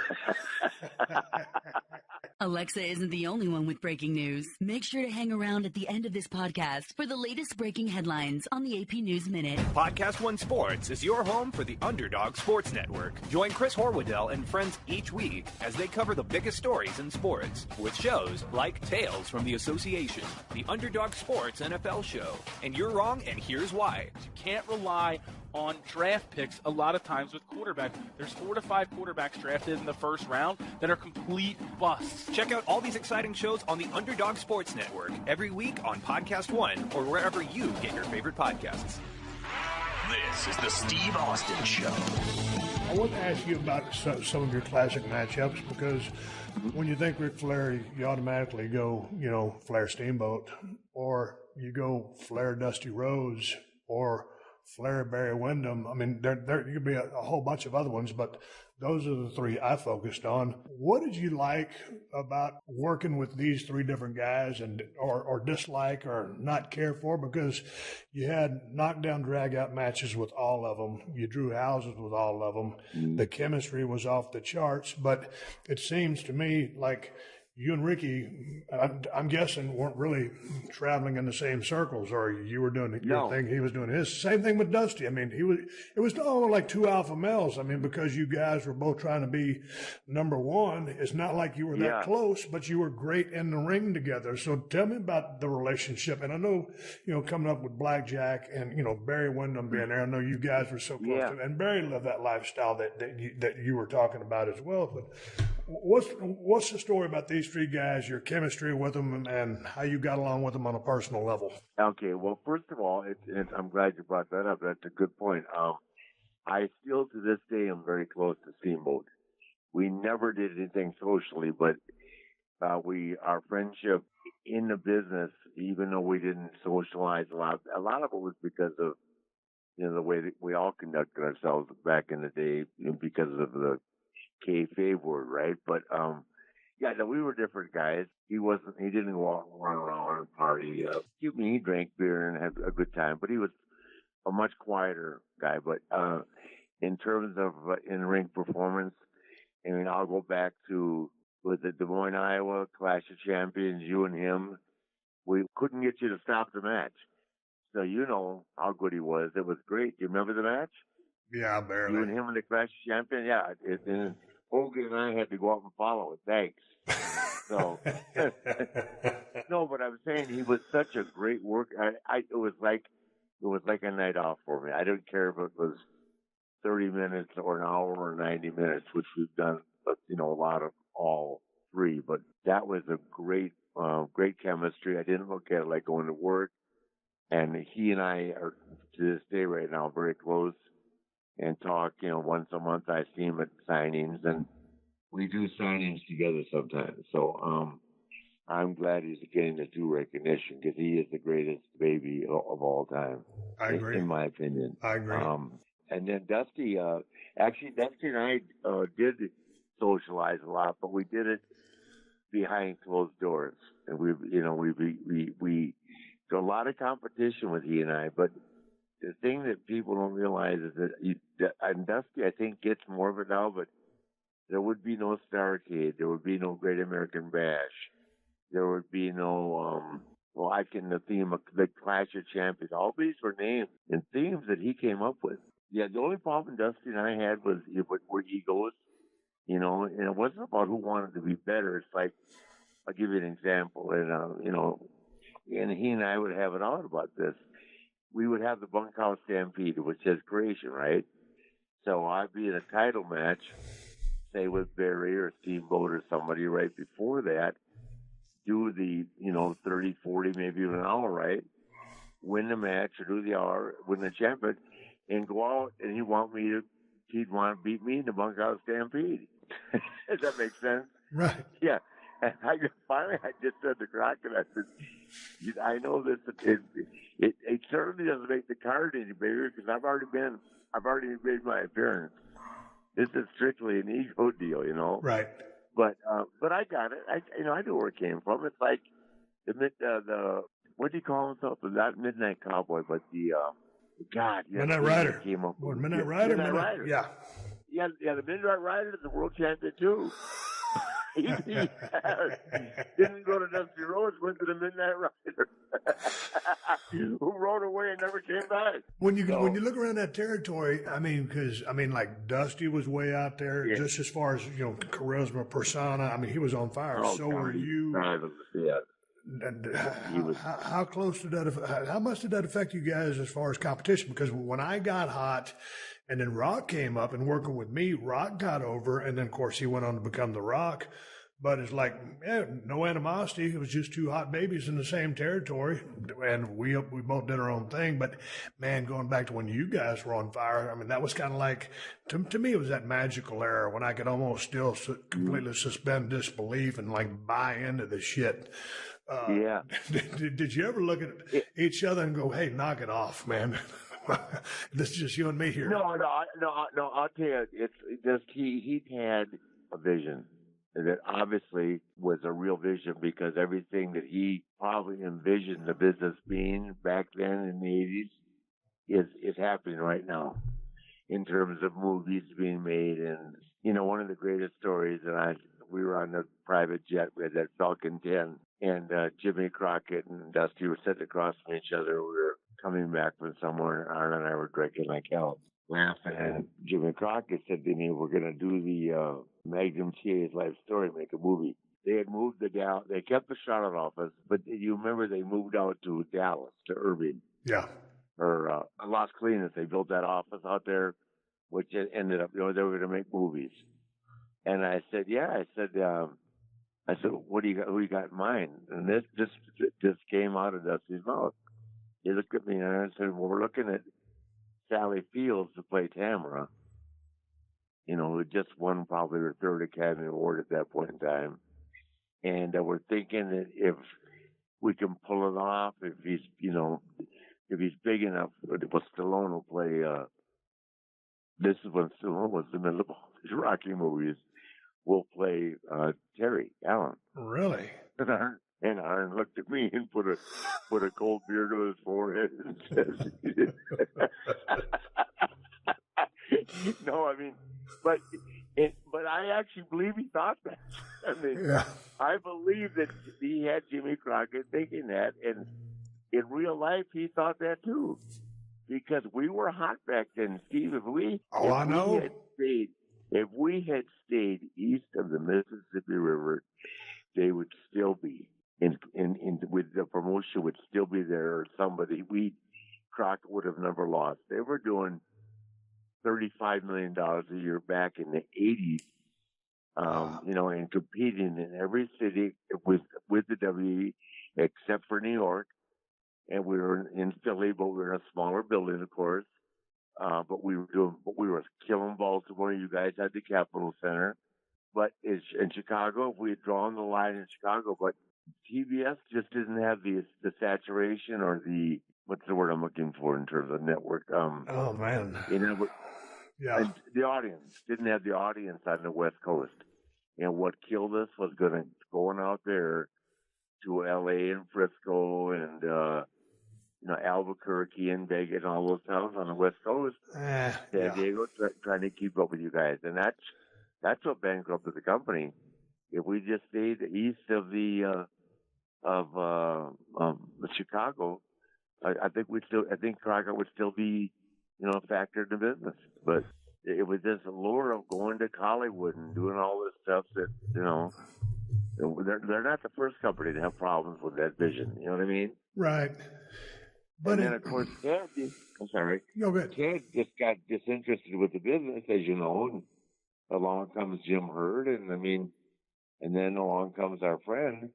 Alexa isn't the only one with breaking news. Make sure to hang around at the end of this podcast for the latest breaking headlines on the AP News Minute. Podcast One Sports is your home for the Underdog Sports Network. Join Chris Horwoodell and friends each week as they cover the biggest stories in sports with shows like Tales from the Association, the Underdog Sports NFL Show, and You're Wrong and Here's Why. You can't rely on draft picks a lot of times with quarterbacks. There's 4 to 5 quarterbacks drafted in the first round that are complete busts. Check out all these exciting shows on the Underdog Sports Network every week on Podcast One or wherever you get your favorite podcasts. This is the Steve Austin Show. I want to ask you about some of your classic matchups, because when you think Ric Flair, you automatically go, Flair Steamboat, or you go Flair Dusty Rhodes, or Flair, Barry Windham. I mean, there could be a whole bunch of other ones, but those are the three I focused on. What did you like about working with these three different guys, and or dislike or not care for? Because you had knockdown, drag-out matches with all of them. You drew houses with all of them. The chemistry was off the charts, but it seems to me like you and Ricky, I'm guessing, weren't really traveling in the same circles, or you were doing your thing, he was doing his. Same thing with Dusty. I mean, it was almost like two alpha males. I mean, because you guys were both trying to be number one. It's not like you were that close, but you were great in the ring together. So tell me about the relationship. And I know, coming up with Blackjack and, Barry Windham being there, I know you guys were so close to, and Barry lived that lifestyle that you were talking about as well. But what's the story about these three guys, your chemistry with them, and how you got along with them on a personal level? Okay, well, first of all, I'm glad you brought that up. That's a good point. I still, to this day, am very close to Steamboat. We never did anything socially, but our friendship in the business, even though we didn't socialize a lot of it was because of the way that we all conducted ourselves back in the day, because of the kayfabe word, right? But we were different guys. He didn't run around and party. He drank beer and had a good time, but he was a much quieter guy. But in terms of in-ring performance, I mean, I'll go back to with the Des Moines, Iowa Clash of Champions. You and him, we couldn't get you to stop the match. So you know how good he was. It was great. Do you remember the match? Yeah, barely. You and him in the Clash of Champions? Yeah. And Hogan and I had to go up and follow it. Thanks. So, no, but I'm saying he was such a great worker. It was like a night off for me. I don't care if it was 30 minutes or an hour or 90 minutes, which we've done, a lot of all three. But that was a great chemistry. I didn't look at it like going to work. And he and I are, to this day right now, very close. and talk. Once a month I see him at signings, and we do signings together sometimes. So I'm glad he's getting the due recognition because he is the greatest baby of all time. I agree. In my opinion. I agree. And then Dusty, actually Dusty and I did socialize a lot, but we did it behind closed doors. And we got a lot of competition with he and I, but the thing that people don't realize is that and Dusty, I think, gets more of it now, but there would be no Starrcade. There would be no Great American Bash. There would be no, the theme of the Clash of Champions. All these were names and themes that he came up with. Yeah, the only problem Dusty and I had were egos, and it wasn't about who wanted to be better. It's like, I'll give you an example, and he and I would have it out about this. We would have the bunkhouse stampede, which is creation, right? So I'd be in a title match, say with Barry or Steamboat or somebody right before that, do the, 30, 40, maybe even an hour, right? Win the match or do the hour, win the champion, and go out, and he'd want to beat me in the bunkhouse stampede. Does that make sense? Right. Yeah. And I just said to Crockett, I said, I know this, it certainly doesn't make the card any bigger because I've already made my appearance. This is strictly an ego deal, Right. But I got it. I know where it came from. It's like the what do you call himself? Not Midnight Cowboy, but the Midnight Rider. Came up with Midnight Rider. Midnight Rider. Yeah. Yeah, the Midnight Rider is the world champion too. He didn't go to Dusty Rhodes, went to the Midnight Rider, who rode away and never came back. When you look around that territory, like Dusty was way out there, just as far as charisma, persona. He was on fire. So were you. Yeah. How close did that? How much did that affect you guys as far as competition? Because when I got hot, and then Rock came up and working with me, Rock got over, and then of course he went on to become The Rock. But it's like, no animosity. It was just two hot babies in the same territory, and we both did our own thing. But man, going back to when you guys were on fire, that was kind of like, to me, it was that magical era when I could almost still completely suspend disbelief and like buy into the shit. Yeah. Did you ever look at each other and go, "Hey, knock it off, man"? This is just you and me here. No. I'll tell you, it's just he had a vision that obviously was a real vision because everything that he probably envisioned the business being back then in the 80s is happening right now in terms of movies being made. And one of the greatest stories, and we were on a private jet with that Falcon 10, and Jimmy Crockett and Dusty were sitting across from each other. We were coming back from somewhere, and Arn and I were drinking like hell, laughing. And Jimmy Crockett said to me, "We're going to do the Magnum TA's life story, make a movie." They had moved they kept the Charlotte office, but you remember they moved out to Dallas, to Irving. Yeah. Or Las Colinas. They built that office out there, which ended up, they were going to make movies. And I said, yeah. I said, what do you got? Who you got in mind? And this came out of Dusty's mouth. He looked at me and I said, well, we're looking at Sally Fields to play Tamara, who just won probably her third Academy Award at that point in time. And we're thinking that if we can pull it off, if he's big enough, Stallone will play, this is when Stallone was in the middle of all these Rocky movies, will play Terry Allen. Really? And Arn looked at me and put a cold beer to his forehead and says, "No, but I actually believe he thought that. Yeah. I believe that he had Jimmy Crockett thinking that, and in real life he thought that too, because we were hot back then, Steve. If we had stayed east of the Mississippi River, they would still be with the promotion would still be there, or somebody. Crockett would have never lost. They were doing $35 million a year back in the 80s, and competing in every city with the WE except for New York. And we were in Philly, but we were in a smaller building, of course. but we were killing Baltimore. You guys had the Capitol Center. But in Chicago, if we had drawn the line in Chicago, but TBS just didn't have the saturation or the, what's the word I'm looking for in terms of network? Oh, man. Yeah. And the audience didn't have the audience on the West Coast. And what killed us was going out there to LA and Frisco and Albuquerque and Vegas and all those towns on the West Coast. San Diego trying to keep up with you guys, and that's what bankrupted the company. If we just stayed east of the Chicago, I think Chicago would still be a factor in the business. But it was this allure of going to Hollywood and doing all this stuff that they're not the first company to have problems with that vision. You know what I mean? Right. But and then, of course, Ted just got disinterested with the business, as you know, and along comes Jim Hurd, and then along comes our friend.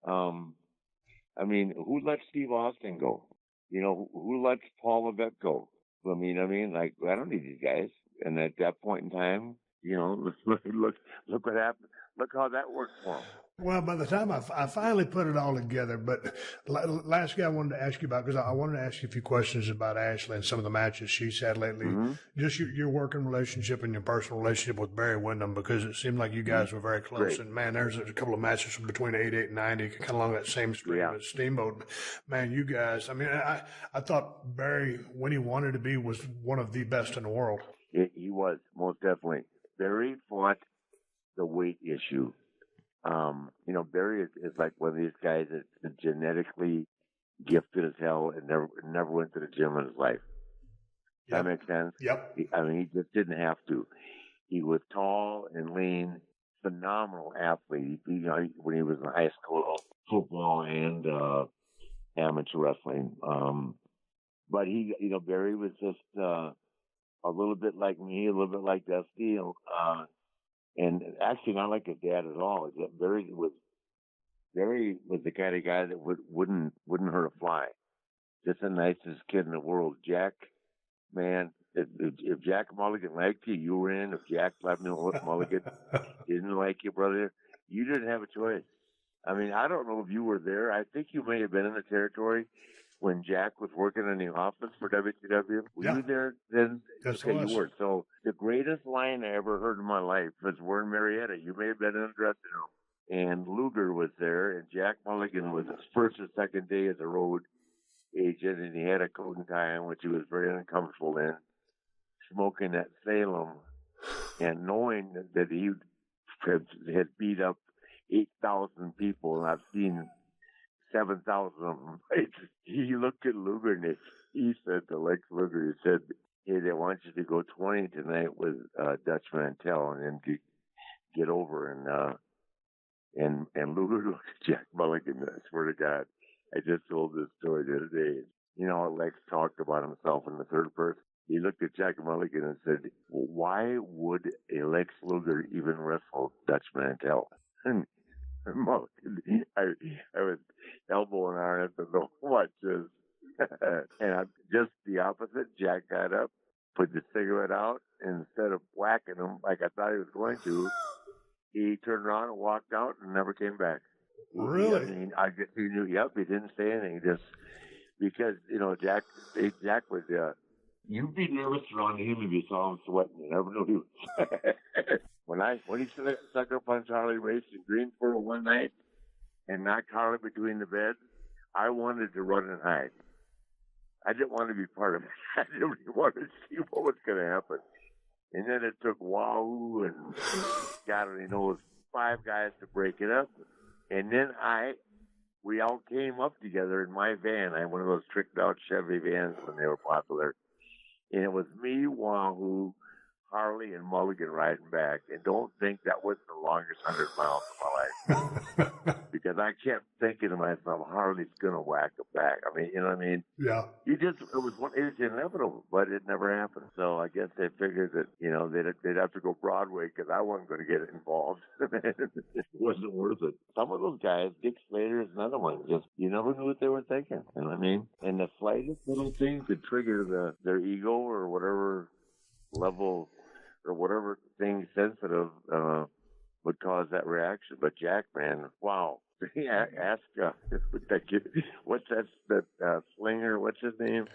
Who let Steve Austin go? Who let Paul Levesque go? I don't need these guys. And at that point in time, look what happened. Look how that worked for him. Well, by the time I finally put it all together, but last guy I wanted to ask you about, because I wanted to ask you a few questions about Ashley and some of the matches she's had lately. Mm-hmm. Just your working relationship and your personal relationship with Barry Windham, because it seemed like you guys were very close. Great. And, man, there's a couple of matches from between 88 and 90, kind of along that same stream as Steamboat. Man, you guys, I thought Barry, when he wanted to be, was one of the best in the world. He was, most definitely. Barry fought the weight issue. Barry is like one of these guys that's genetically gifted as hell and never went to the gym in his life. Yep. That makes sense? Yep. He just didn't have to. He was tall and lean, phenomenal athlete. When he was in high school, football and amateur wrestling. But Barry was just a little bit like me, a little bit like Dusty. And actually not like his dad at all. Barry was the kind of guy that wouldn't hurt a fly. Just the nicest kid in the world. Jack, man, if Jack Mulligan liked you, you were in. If Jack Mulligan didn't like you, brother, you didn't have a choice. I don't know if you were there. I think you may have been in the territory when Jack was working in the office for WCW. Were you there then? Yes, okay, you were. So the greatest line I ever heard in my life was we're in Marietta. You may have been in the dressing room. And Luger was there, and Jack Mulligan was his first or second day as a road agent, and he had a coat and tie on, which he was very uncomfortable in, smoking at Salem, and knowing that he had beat up 8,000 people, and I've seen 7,000 of them. He looked at Luger and he said to Lex Luger, he said, "Hey, they want you to go 20 tonight with Dutch Mantell and then get over." And Luger looked at Jack Mulligan. I swear to God, I just told this story the other day. Lex talked about himself in the third person. He looked at Jack Mulligan and said, "Why would a Lex Luger even wrestle Dutch Mantell?" And Mulligan, I was elbowing on it, but no, watch this. And just the opposite. Jack got up, put the cigarette out, and instead of whacking him like I thought he was going to, he turned around and walked out and never came back. Really? I guess he knew. Yep, he didn't say anything. Just because Jack was. You'd be nervous around him if you saw him sweating. You never knew he was. When he sucker punched Harley Race in Greensboro one night and knocked Harley between the beds, I wanted to run and hide. I didn't want to be part of it. I didn't really want to see what was going to happen. And then it took Wahoo and God only knows 5 guys to break it up. And then we all came up together in my van. I had one of those tricked out Chevy vans when they were popular. And it was me, Wahoo, Harley, and Mulligan riding back. And don't think that was the longest 100 miles of my life. because I kept thinking to myself, Harley's gonna whack him back. I mean, you know what I mean? Yeah. It's inevitable, but it never happened. So I guess they figured that, you know, they'd have to go Broadway because I wasn't going to get involved. It wasn't worth it. Some of those guys, Dick Slater is another one. Just you never knew what they were thinking. You know what I mean? And the slightest little thing could trigger their ego or whatever level or whatever thing sensitive would cause that reaction. But Jack, man, wow. Ask what's that slinger? What's his name?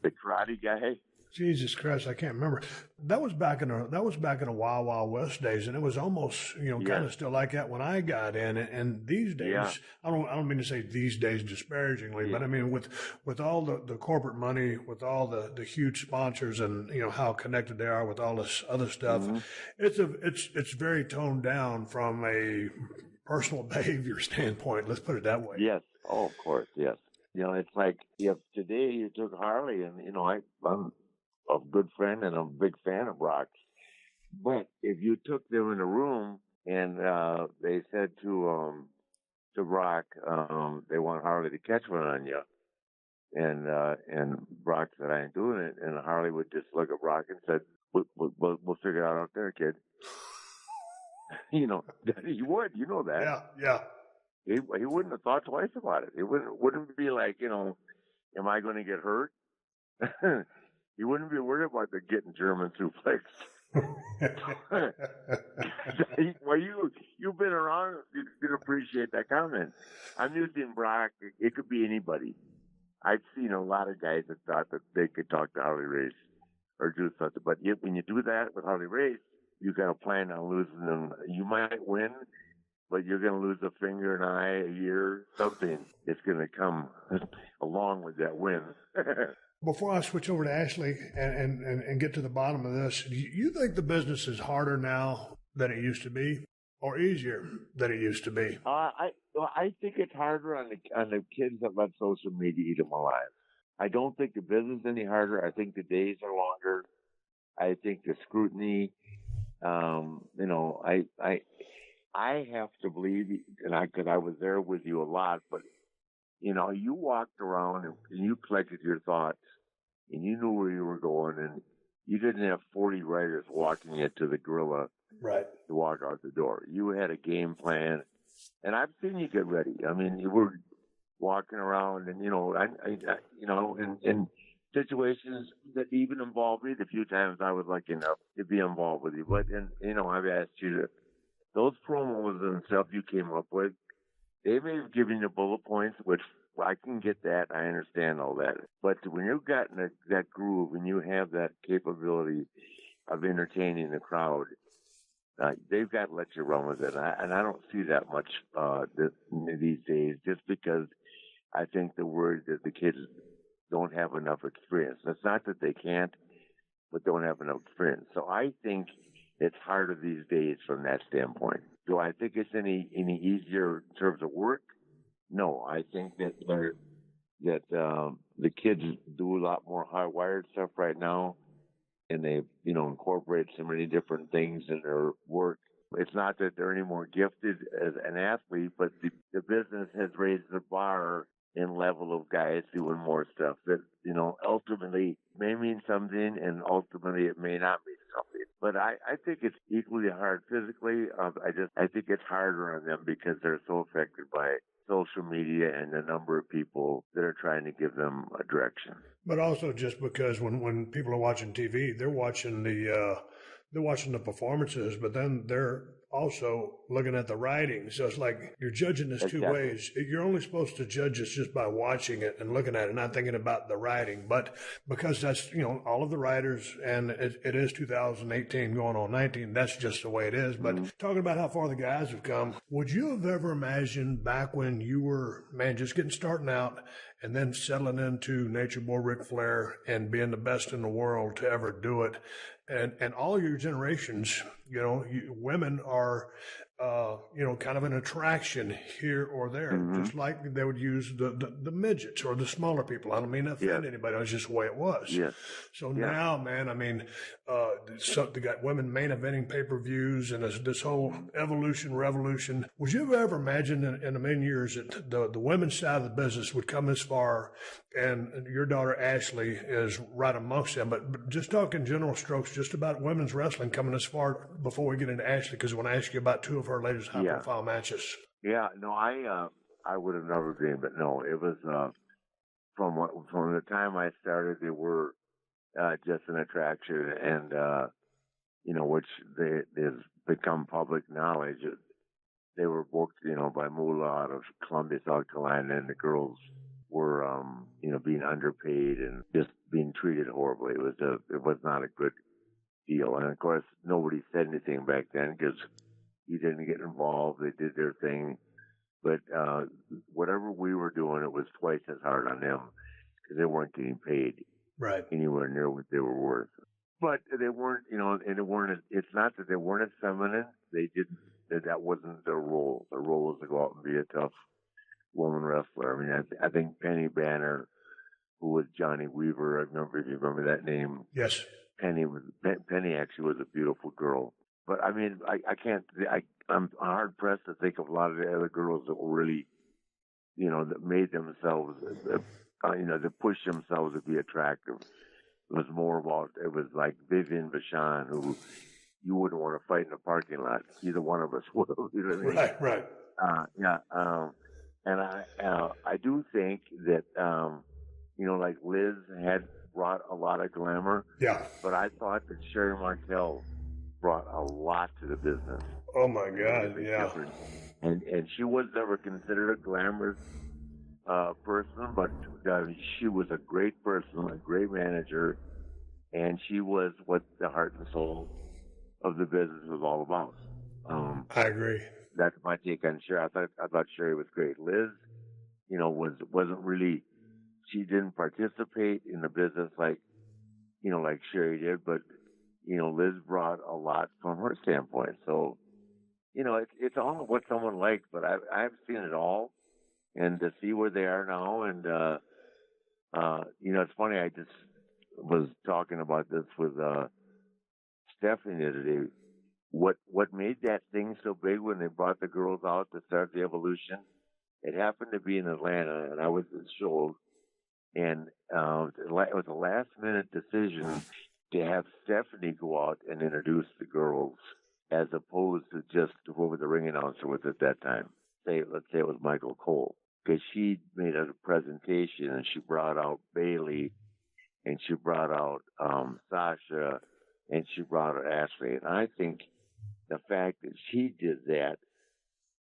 The karate guy. Jesus Christ, I can't remember. That was back in the Wild Wild West days, and it was almost kind of still like that when I got in. And these days, I don't mean to say these days disparagingly, but I mean with all the corporate money, with all the huge sponsors, and how connected they are with all this other stuff, it's very toned down from a personal behavior standpoint. Let's put it that way. Yes. Oh, of course. Yes. It's like if today you took Harley, and I'm a good friend and I'm a big fan of Brock, but if you took them in a room and they said to Brock, they want Harley to catch one on you, and Brock said, I ain't doing it, and Harley would just look at Brock and said, we'll figure it out there, kid. He would, that. Yeah. He wouldn't have thought twice about it. It wouldn't be like, am I going to get hurt? He wouldn't be worried about the getting German suplex. Well, you've been around. You can appreciate that comment. I'm using Brock. It could be anybody. I've seen a lot of guys that thought that they could talk to Harley Race or do something. But when you do that with Harley Race, you got to plan on losing them. You might win, but you're going to lose a finger, an eye, a ear, something. It's going to come along with that win. Before I switch over to Ashley and get to the bottom of this, do you think the business is harder now than it used to be, or easier than it used to be? I think it's harder on the kids that let social media eat them alive. I don't think the business is any harder. I think the days are longer. I think the scrutiny. I have to believe, because I was there with you a lot, but you walked around and you collected your thoughts, and you knew where you were going, and you didn't have 40 writers walking you to the gorilla right to walk out the door. You had a game plan, and I've seen you get ready. I mean, you were walking around, and in situations that even involved me. The few times I was lucky enough to be involved with you, but I've asked you to. Those promos and stuff you came up with, they may have given you bullet points, which I can get that. I understand all that. But when you've gotten that groove and you have that capability of entertaining the crowd, they've got to let you run with it. And I don't see that much these days, just because I think the word that the kids don't have enough experience. It's not that they can't, but don't have enough experience. So I think it's harder these days from that standpoint. Do I think it's any easier in terms of work? No, I think that the kids do a lot more hardwired stuff right now, and they incorporate so many different things in their work. It's not that they're any more gifted as an athlete, but the business has raised the bar in level of guys doing more stuff that ultimately may mean something, and ultimately it may not mean something. But I think it's equally hard physically. I think it's harder on them because they're so affected by social media and the number of people that are trying to give them a direction. But also just because when people are watching TV, they're watching the performances, but then they're also looking at the writing. So it's like you're judging this two ways. You're only supposed to judge this just by watching it and looking at it, not thinking about the writing. But because that's, all of the writers, and it is 2018 going on 19, that's just the way it is. But talking about how far the guys have come, would you have ever imagined back when you were, just starting out and then settling into Nature Boy Ric Flair and being the best in the world to ever do it? And all your generations, women are kind of an attraction here or there, just like they would use the midgets or the smaller people. I don't mean to offend anybody. That's just the way it was. Yes. So now, man, I mean, they got women main eventing pay-per-views and this whole revolution. Would you ever imagine in a million years that the women's side of the business would come this far, and your daughter Ashley is right amongst them? But just talking general strokes, just about women's wrestling coming this far before we get into Ashley, because I want to ask you about two of her latest high-profile matches. Yeah, no, I would have never been, but no, it was from the time I started, they were just an attraction, and which has become public knowledge. They were booked, by Moolah out of Columbia, South Carolina, and the girls were, being underpaid and just being treated horribly. It was not a good deal, and of course, nobody said anything back then because you didn't get involved. They did their thing. But whatever we were doing, it was twice as hard on them because they weren't getting paid anywhere near what they were worth. But they weren't, it's not that they weren't as feminine. They didn't, that wasn't their role. Their role was to go out and be a tough woman wrestler. I mean, I think Penny Banner, who was Johnny Weaver, I remember, if you remember that name. Yes. Penny actually was a beautiful girl. But I mean, I'm hard pressed to think of a lot of the other girls that were really, that made themselves, that pushed themselves to be attractive. It was more about, it was like Vivian Vachon, who you wouldn't want to fight in a parking lot. Either one of us would. You know what I mean? Right. And I do think that, like Liz had brought a lot of glamour. Yeah. But I thought that Sherry Martel brought a lot to the business. Oh my God, yeah. And she was never considered a glamorous person, but she was a great person, a great manager, and she was what the heart and soul of the business was all about. I agree. That's my take on Sherry. I thought Sherry was great. Liz, wasn't really. She didn't participate in the business like Sherry did, but Liz brought a lot from her standpoint. So, it's all what someone likes, but I've seen it all, and to see where they are now, and it's funny. I just was talking about this with Stephanie the other day. What made that thing so big when they brought the girls out to start the Evolution? It happened to be in Atlanta, and I was at the show, and it was a last-minute decision to have Stephanie go out and introduce the girls, as opposed to just whoever the ring announcer was at that time. Let's say it was Michael Cole, because she made a presentation and she brought out Bailey, and she brought out Sasha, and she brought out Ashley. And I think the fact that she did that,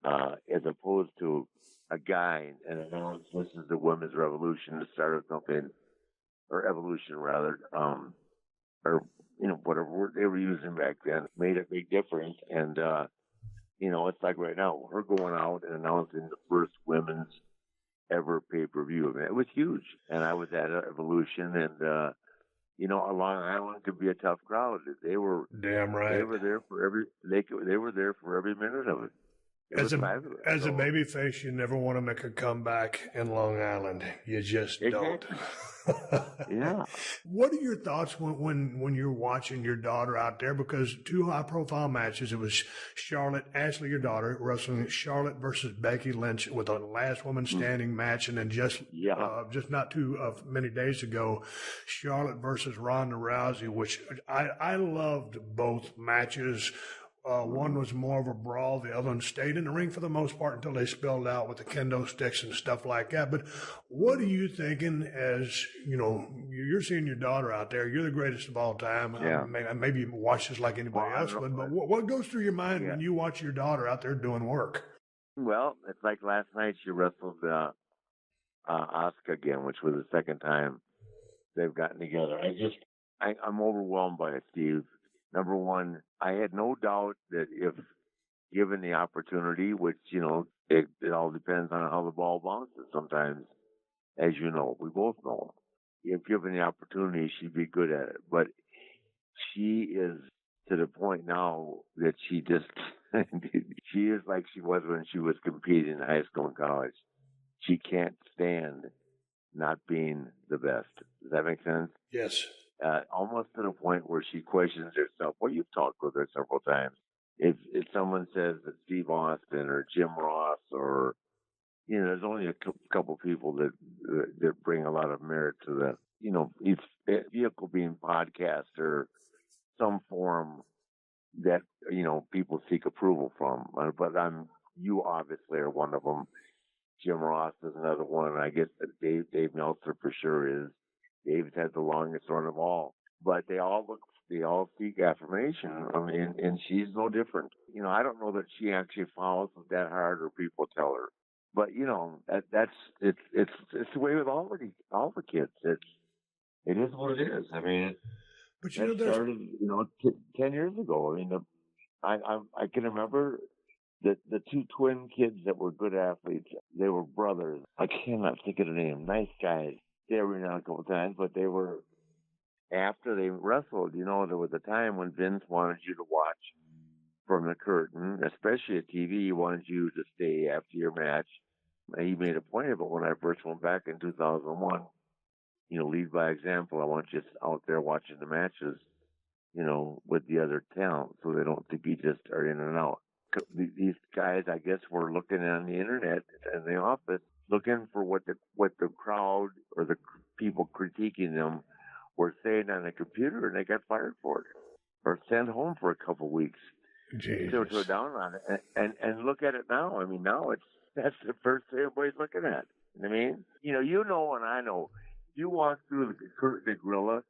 as opposed to a guy and announced this is the women's revolution, to start or something, or evolution rather, or whatever word they were using back then, made a big difference. And it's like right now, her going out and announcing the first women's ever pay-per-view. I mean, it was huge. And I was at Evolution, and Long Island could be a tough crowd. They were damn right. They were there for every minute of it. As a baby face, you never want to make a comeback in Long Island. You just don't. Yeah. What are your thoughts when you're watching your daughter out there? Because two high-profile matches. It was Ashley, your daughter, wrestling Charlotte versus Becky Lynch with a last woman standing match, and then just not too many days ago, Charlotte versus Ronda Rousey, which I loved both matches. One was more of a brawl. The other one stayed in the ring for the most part until they spilled out with the kendo sticks and stuff like that. But what are you thinking as, you're seeing your daughter out there. You're the greatest of all time. Yeah. Maybe you watch this like anybody else would, but what goes through your mind when you watch your daughter out there doing work? Well, it's like last night she wrestled Asuka again, which was the second time they've gotten together. I'm overwhelmed by it, Steve. Number one, I had no doubt that if given the opportunity, which, it all depends on how the ball bounces sometimes, as you know, we both know. If given the opportunity, she'd be good at it. But she is to the point now that she just She is like she was when she was competing in high school and college. She can't stand not being the best. Does that make sense? Yes. Almost to the point where she questions herself. Well, you've talked with her several times. If someone says that Steve Austin or Jim Ross or, there's only a couple people that bring a lot of merit to the, each vehicle being podcast or some form that, people seek approval from. But you obviously are one of them. Jim Ross is another one. I guess Dave Meltzer for sure is. Dave's had the longest run of all. But they all seek affirmation. I mean, and she's no different. I don't know that she actually follows it that hard or people tell her. But, it's the way with all the kids. It is what it is. I mean, but that started, 10 years ago. I mean, I can remember the two twin kids that were good athletes. They were brothers. I cannot think of the name. Nice guys. They were in a couple times, but they were, after they wrestled, there was a time when Vince wanted you to watch from the curtain, especially at TV. He wanted you to stay after your match. And he made a point of it when I first went back in 2001. Lead by example. I want you out there watching the matches, with the other talent, so they don't think you just are in and out. These guys, I guess, were looking on the internet in the office, looking for what the crowd or the people critiquing them were saying on the computer, and they got fired for it or sent home for a couple of weeks. Jesus. So to down on it, and look at it now. I mean, now that's the first thing everybody's looking at. I mean, and I know. If you walk through the gorilla,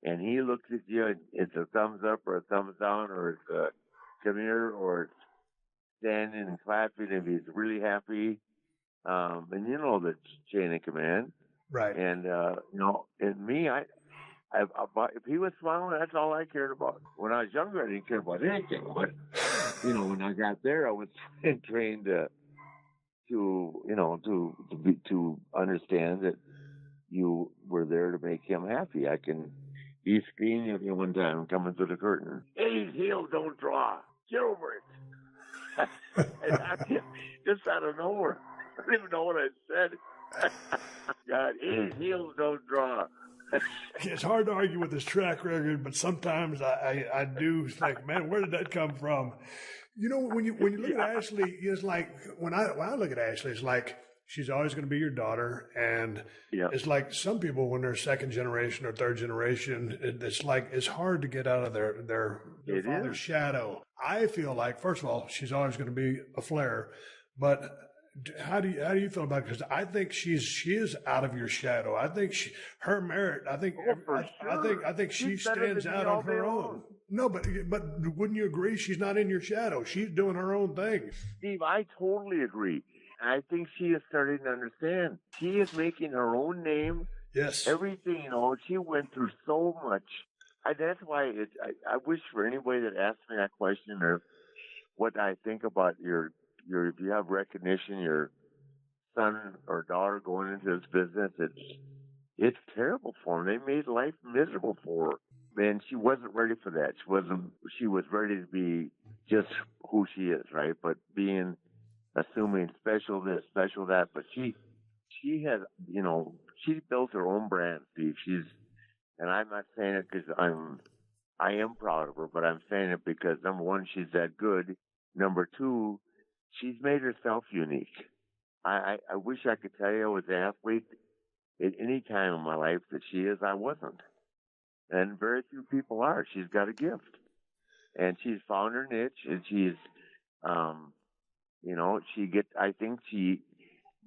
and he looks at you, and it's a thumbs up or a thumbs down, or it's a come here, or it's standing and clapping if he's really happy. And the chain of command. Right. And, and me, if he was smiling, that's all I cared about. When I was younger, I didn't care about anything. But, when I got there, I was trained to understand that you were there to make him happy. He screamed at me one time coming through the curtain. Hey, heel, don't draw. Get over it. And just out of nowhere. I don't even know what I said. God, his heels don't draw. It's hard to argue with his track record, but sometimes I do think, man, where did that come from? When you look at Ashley, it's like when I look at Ashley, it's like she's always going to be your daughter, and it's like some people when they're second generation or third generation, it's like it's hard to get out of their father's shadow. I feel like, first of all, she's always going to be a Flair, but how do you feel about it? Because I think she is out of your shadow. I think her merit. I think she stands out on her own. No, but wouldn't you agree? She's not in your shadow. She's doing her own thing. Steve, I totally agree. I think she is starting to understand. She is making her own name. Yes. Everything, she went through so much. That's why I wish for anybody that asks me that question or what I think about if you have recognition, your son or daughter going into this business, it's terrible for them. They made life miserable for her. And she wasn't ready for that. She was ready to be just who she is, right? But assuming special this, special that. But she has, she built her own brand, Steve. And I'm not saying it because I am proud of her, but I'm saying it because number one, she's that good. Number two, she's made herself unique. I wish I could tell you I was an athlete at any time in my life that she is. I wasn't. And very few people are. She's got a gift. And she's found her niche, and she's,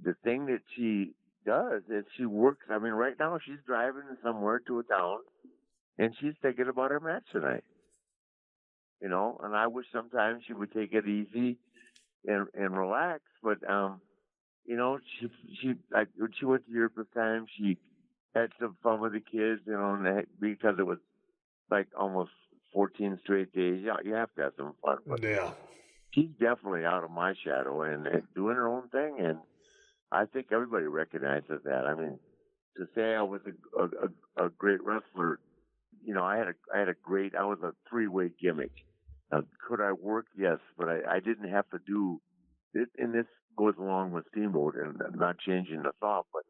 the thing that she does is she works. I mean, right now she's driving somewhere to a town, and she's thinking about her match tonight. And I wish sometimes she would take it easy and relax. But, when she went to Europe this time, she had some fun with the kids, because it was like almost 14 straight days. Yeah, you have to have some fun. But she's definitely out of my shadow and doing her own thing. And I think everybody recognizes that. I mean, to say I was a great wrestler, I was a three-way gimmick. Could I work? Yes, but I didn't have to do it. And this goes along with Steamboat, and I'm not changing the thought, but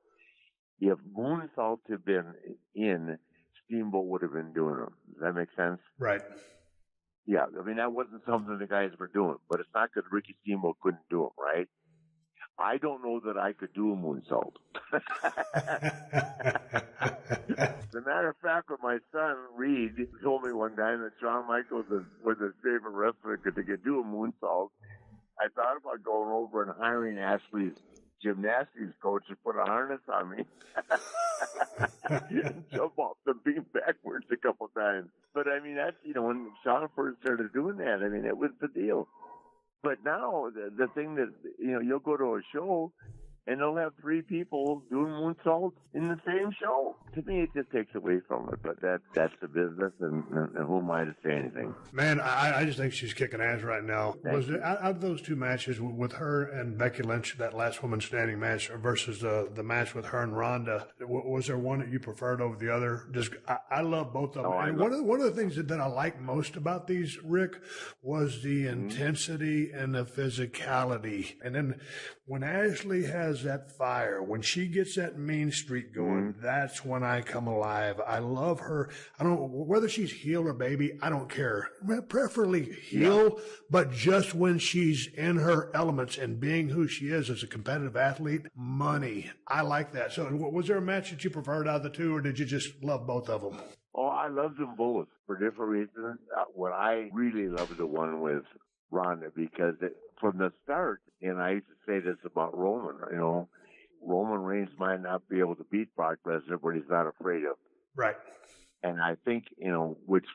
if moonsaults had been in, Steamboat would have been doing them. Does that make sense? Right. Yeah, I mean, that wasn't something the guys were doing, but it's not because Ricky Steamboat couldn't do them, right? I don't know that I could do a moonsault. As a matter of fact, when my son, Reed, told me one time that Shawn Michaels was his favorite wrestler because he could do a moonsault, I thought about going over and hiring Ashley's gymnastics coach to put a harness on me and jump off the beam backwards a couple times. But I mean, that's, when Shawn first started doing that, I mean, it was the deal. But now the thing that, you'll go to a show and they'll have 3 people doing moonsaults in the same show. To me, it just takes away from it. But that's the business, and who am I to say anything? Man, I just think she's kicking ass right now. Out of those 2 matches with her and Becky Lynch, that last woman standing match versus the match with her and Ronda, was there one that you preferred over the other? I love both of them. And one of the things that I like most about these, Rick, was the intensity and the physicality. And then when Ashley has that fire, when she gets that mean streak going, that's when I come alive. I love her. I don't know whether she's heel or baby. I don't care. Preferably heel, but just when she's in her elements and being who she is as a competitive athlete, money. I like that. So was there a match that you preferred out of the 2, or did you just love both of them? Oh, I loved them both for different reasons. What I really loved the one with Ronda, because from the start, and I used to say this about Roman, Roman Reigns might not be able to beat Brock Lesnar, but he's not afraid of. Right. And I think, which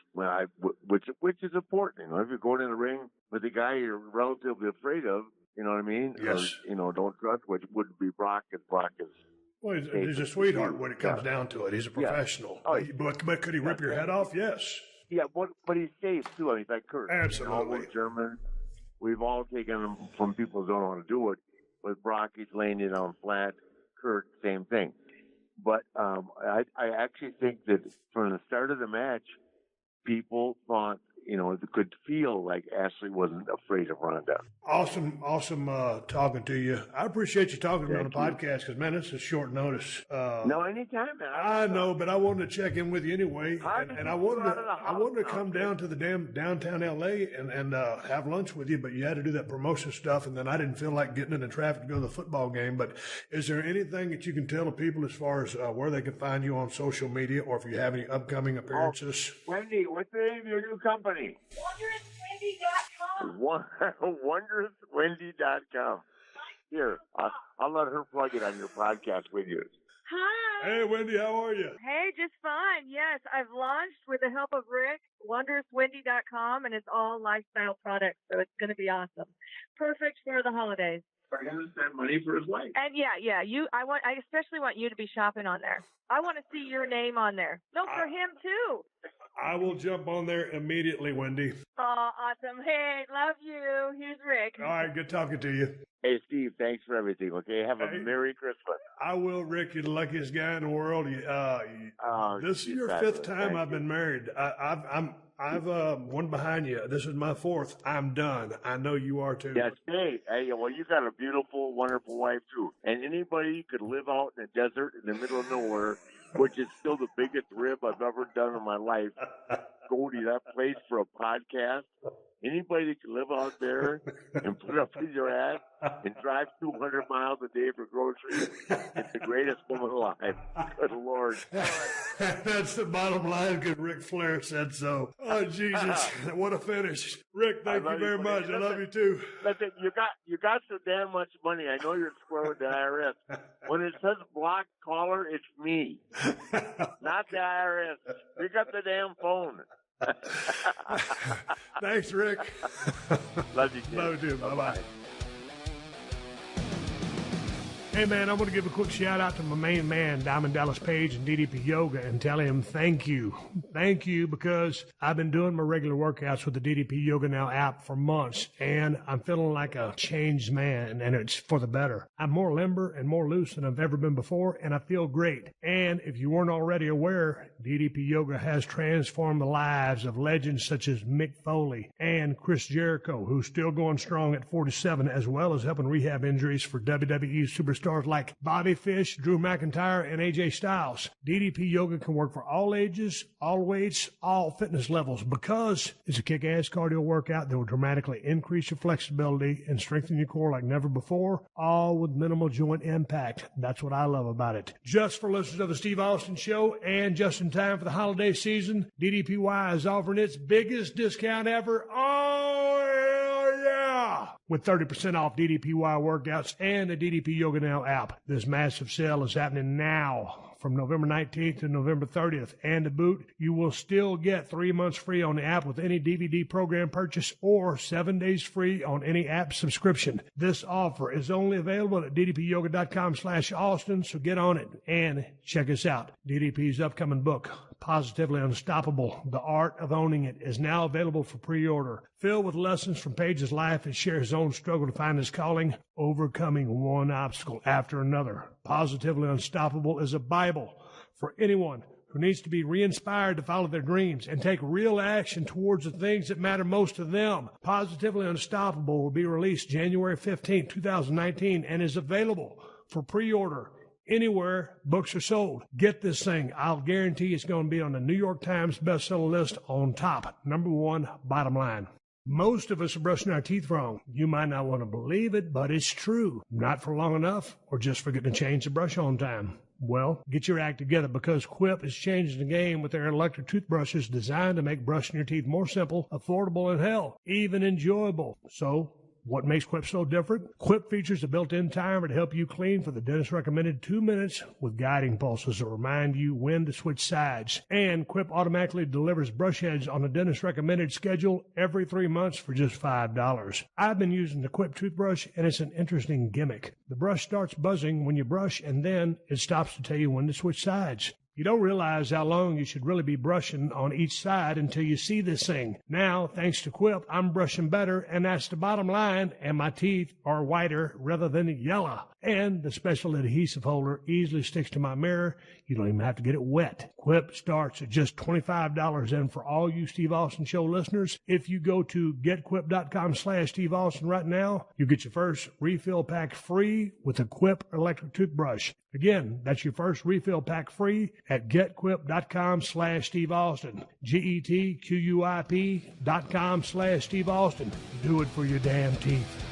is important. If you're going in the ring with a guy you're relatively afraid of, you know what I mean? Yes. Or, don't trust, which wouldn't be Brock, because Brock is. Well, he's a sweetheart when it comes down to it. He's a professional. Yeah. But could he rip your head off? Yes. Yeah, but he's safe, too. I mean, like Kurt. Absolutely. We're German. We've all taken them from people who don't want to do it. With Brock, he's laying it on flat. Kurt, same thing. But I actually think that from the start of the match, people thought, could feel like Ashley wasn't afraid of Ronda. Awesome talking to you. I appreciate you talking to me on the podcast because, man, this is short notice. No, anytime, man. I know, but I wanted to check in with you anyway. And I wanted to come down to the downtown L.A. and have lunch with you, but you had to do that promotion stuff, and then I didn't feel like getting in the traffic to go to the football game. But is there anything that you can tell the people as far as where they can find you on social media, or if you have any upcoming appearances? Wendy, what's the name of your new company? WondrousWendy.com. Here, I'll let her plug it on your podcast with you. Hi. Hey, Wendy, how are you? Hey, just fine. Yes, I've launched with the help of Rick, WondrousWendy.com, and it's all lifestyle products, so it's going to be awesome. Perfect for the holidays. We're going to spend money for his wife. And I especially want you to be shopping on there. I want to see your name on there. No, for him too. I will jump on there immediately, Wendy. Oh, awesome. Hey, love you. Here's Rick. All right, good talking to you. Hey, Steve, thanks for everything, okay? Have a Merry Christmas. I will, Rick. You're the luckiest guy in the world. This is your 5th time I've been married. I've one behind you. This is my 4th. I'm done. I know you are too. Yes, hey, well, you got a beautiful, wonderful wife too. And anybody could live out in the desert in the middle of nowhere, which is still the biggest rib I've ever done in my life. Go to that place for a podcast. Anybody that can live out there and put up with your ass and drive 200 miles a day for groceries, it's the greatest woman alive. Good Lord. That's the bottom line because Ric Flair said so. Oh, Jesus. What a finish. Rick, thank you very much. I love you too. Listen, you got so damn much money. I know you're square with the IRS. When it says block caller, it's me, not the IRS. Pick up the damn phone. Thanks, Rick. Love you, kid. Love you too. Bye-bye. Hey, man, I want to give a quick shout-out to my main man, Diamond Dallas Page and DDP Yoga, and tell him thank you. Thank you, because I've been doing my regular workouts with the DDP Yoga Now app for months, and I'm feeling like a changed man, and it's for the better. I'm more limber and more loose than I've ever been before, and I feel great. And if you weren't already aware, DDP Yoga has transformed the lives of legends such as Mick Foley and Chris Jericho, who's still going strong at 47, as well as helping rehab injuries for WWE superstars like Bobby Fish, Drew McIntyre, and AJ Styles. DDP Yoga can work for all ages, all weights, all fitness levels, because it's a kick-ass cardio workout that will dramatically increase your flexibility and strengthen your core like never before, all with minimal joint impact. That's what I love about it. Just for listeners of the Steve Austin Show, and just in time for the holiday season, DDPY is offering its biggest discount ever. Oh, yeah! With 30% off DDPY workouts and the DDP Yoga Now app. This massive sale is happening now from November 19th to November 30th. And to boot, you will still get 3 months free on the app with any DVD program purchase, or 7 days free on any app subscription. This offer is only available at ddpyoga.com/Austin, so get on it and check us out. DDP's upcoming book, Positively Unstoppable, The Art of Owning It, is now available for pre-order. Filled with lessons from Page's life and share his own struggle to find his calling, overcoming one obstacle after another. Positively Unstoppable is a Bible for anyone who needs to be re-inspired to follow their dreams and take real action towards the things that matter most to them. Positively Unstoppable will be released January 15, 2019, and is available for pre-order anywhere books are sold. Get this thing. I'll guarantee it's going to be on the New York Times bestseller list on top. Number one, bottom line. Most of us are brushing our teeth wrong. You might not want to believe it, but it's true. Not for long enough, or just forgetting to change the brush on time. Well, get your act together, because Quip is changing the game with their electric toothbrushes designed to make brushing your teeth more simple, affordable, and hell, even enjoyable. So, what makes Quip so different? Quip features a built-in timer to help you clean for the dentist-recommended 2 minutes with guiding pulses that remind you when to switch sides. And Quip automatically delivers brush heads on a dentist-recommended schedule every 3 months for just $5. I've been using the Quip toothbrush, and it's an interesting gimmick. The brush starts buzzing when you brush, and then it stops to tell you when to switch sides. You don't realize how long you should really be brushing on each side until you see this thing. Now, thanks to Quip, I'm brushing better, and that's the bottom line, and my teeth are whiter rather than yellow. And the special adhesive holder easily sticks to my mirror. You don't even have to get it wet. Quip starts at just $25, and for all you Steve Austin Show listeners, if you go to getquip.com/Steve Austin right now, you get your first refill pack free with a Quip electric toothbrush. Again, that's your first refill pack free at getquip.com/Steve Austin. GETQUIP.com/Steve Austin. Do it for your damn teeth.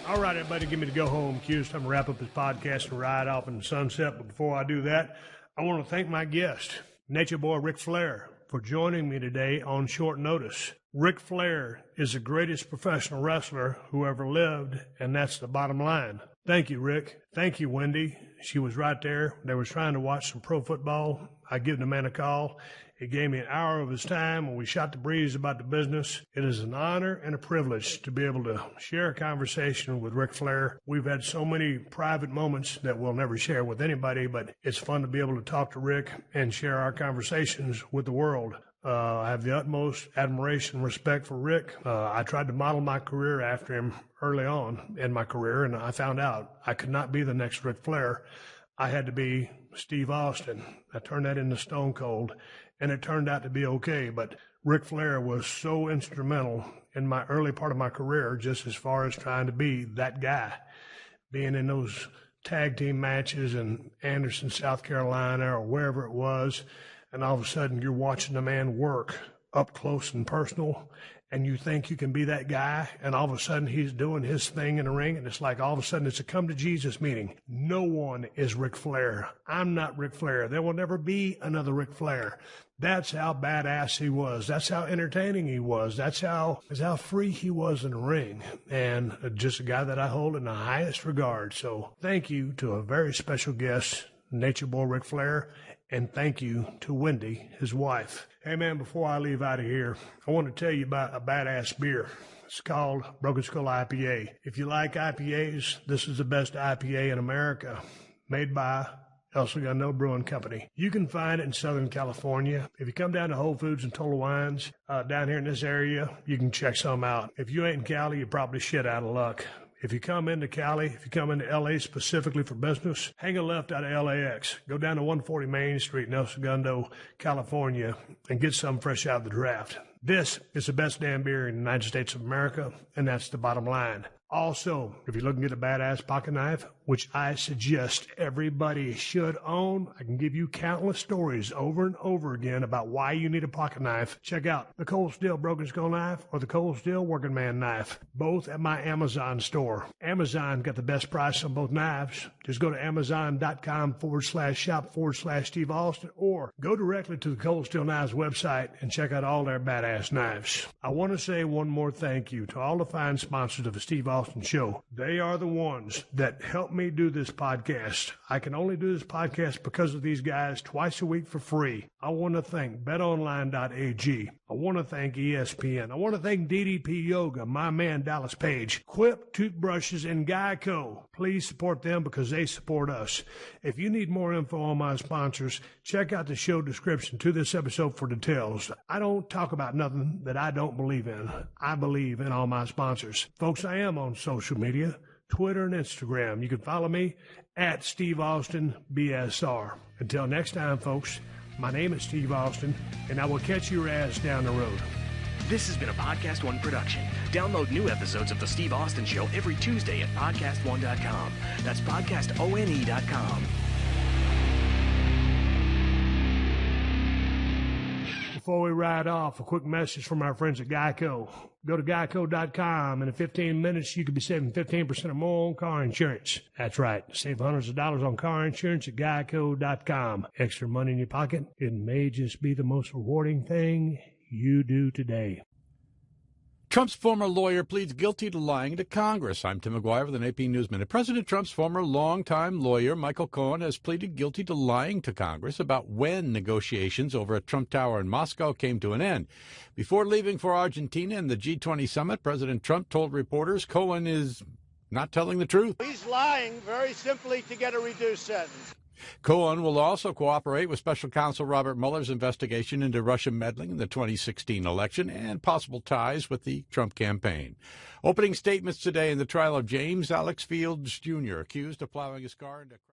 All right, everybody, give me the go-home cue. It's time to wrap up this podcast and ride off in the sunset. But before I do that, I want to thank my guest, Nature Boy Ric Flair, for joining me today on short notice. Ric Flair is the greatest professional wrestler who ever lived, and that's the bottom line. Thank you, Rick. Thank you, Wendy. She was right there. They were trying to watch some pro football. I gave the man a call. He gave me an hour of his time, and we shot the breeze about the business. It is an honor and a privilege to be able to share a conversation with Ric Flair. We've had so many private moments that we'll never share with anybody, but it's fun to be able to talk to Rick and share our conversations with the world. I have the utmost admiration and respect for Rick. I tried to model my career after him early on in my career, and I found out I could not be the next Ric Flair. I had to be Steve Austin. I turned that into Stone Cold, and it turned out to be okay. But Ric Flair was so instrumental in my early part of my career, just as far as trying to be that guy, being in those tag team matches in Anderson, South Carolina, or wherever it was. And all of a sudden, you're watching the man work up close and personal, and you think you can be that guy, and all of a sudden, he's doing his thing in the ring, and it's like all of a sudden, it's a come-to-Jesus meeting. No one is Ric Flair. I'm not Ric Flair. There will never be another Ric Flair. That's how badass he was. That's how entertaining he was. That's how free he was in the ring, and just a guy that I hold in the highest regard. So thank you to a very special guest, Nature Boy Ric Flair, and thank you to Wendy, his wife. Hey, man, before I leave out of here, I want to tell you about a badass beer. It's called Broken Skull IPA. If you like IPAs, this is the best IPA in America, made by El Segundo Brewing Company. You can find it in Southern California. If you come down to Whole Foods and Total Wines down here in this area, you can check some out. If you ain't in Cali, you're probably shit out of luck. If you come into Cali, if you come into L.A. specifically for business, hang a left out of LAX. Go down to 140 Main Street in El Segundo, California, and get some fresh out of the draft. This is the best damn beer in the United States of America, and that's the bottom line. Also, if you're looking to get a badass pocket knife, which I suggest everybody should own, I can give you countless stories over and over again about why you need a pocket knife. Check out the Cold Steel Broken Skull knife or the Cold Steel Working Man knife, both at my Amazon store. Amazon got the best price on both knives. Just go to amazon.com/shop/Steve Austin or go directly to the Cold Steel Knives website and check out all their badass knives. I want to say one more thank you to all the fine sponsors of the Steve Austin Show. They are the ones that help me do this podcast. I can only do this podcast because of these guys twice a week for free. I want to thank betonline.ag. I want to thank ESPN. I want to thank DDP Yoga, my man Dallas Page, Quip Toothbrushes, and Geico. Please support them because they support us. If you need more info on my sponsors, check out the show description to this episode for details. I don't talk about nothing that I don't believe in. I believe in all my sponsors. Folks, I am on social media, Twitter and Instagram. You can follow me at Steve Austin BSR. Until next time, folks, my name is Steve Austin, and I will catch your ass down the road. This has been a Podcast One production. Download new episodes of The Steve Austin Show every Tuesday at podcastone.com. That's podcastone.com. Before we ride off, a quick message from our friends at Geico. Go to geico.com, and in 15 minutes, you could be saving 15% or more on car insurance. That's right. Save hundreds of dollars on car insurance at geico.com. Extra money in your pocket? It may just be the most rewarding thing you do today. Trump's former lawyer pleads guilty to lying to Congress. I'm Tim McGuire with an AP News Minute. President Trump's former longtime lawyer, Michael Cohen, has pleaded guilty to lying to Congress about when negotiations over a Trump Tower in Moscow came to an end. Before leaving for Argentina and the G20 summit, President Trump told reporters Cohen is not telling the truth. He's lying very simply to get a reduced sentence. Cohen will also cooperate with Special Counsel Robert Mueller's investigation into Russian meddling in the 2016 election and possible ties with the Trump campaign. Opening statements today in the trial of James Alex Fields, Jr., accused of plowing his car into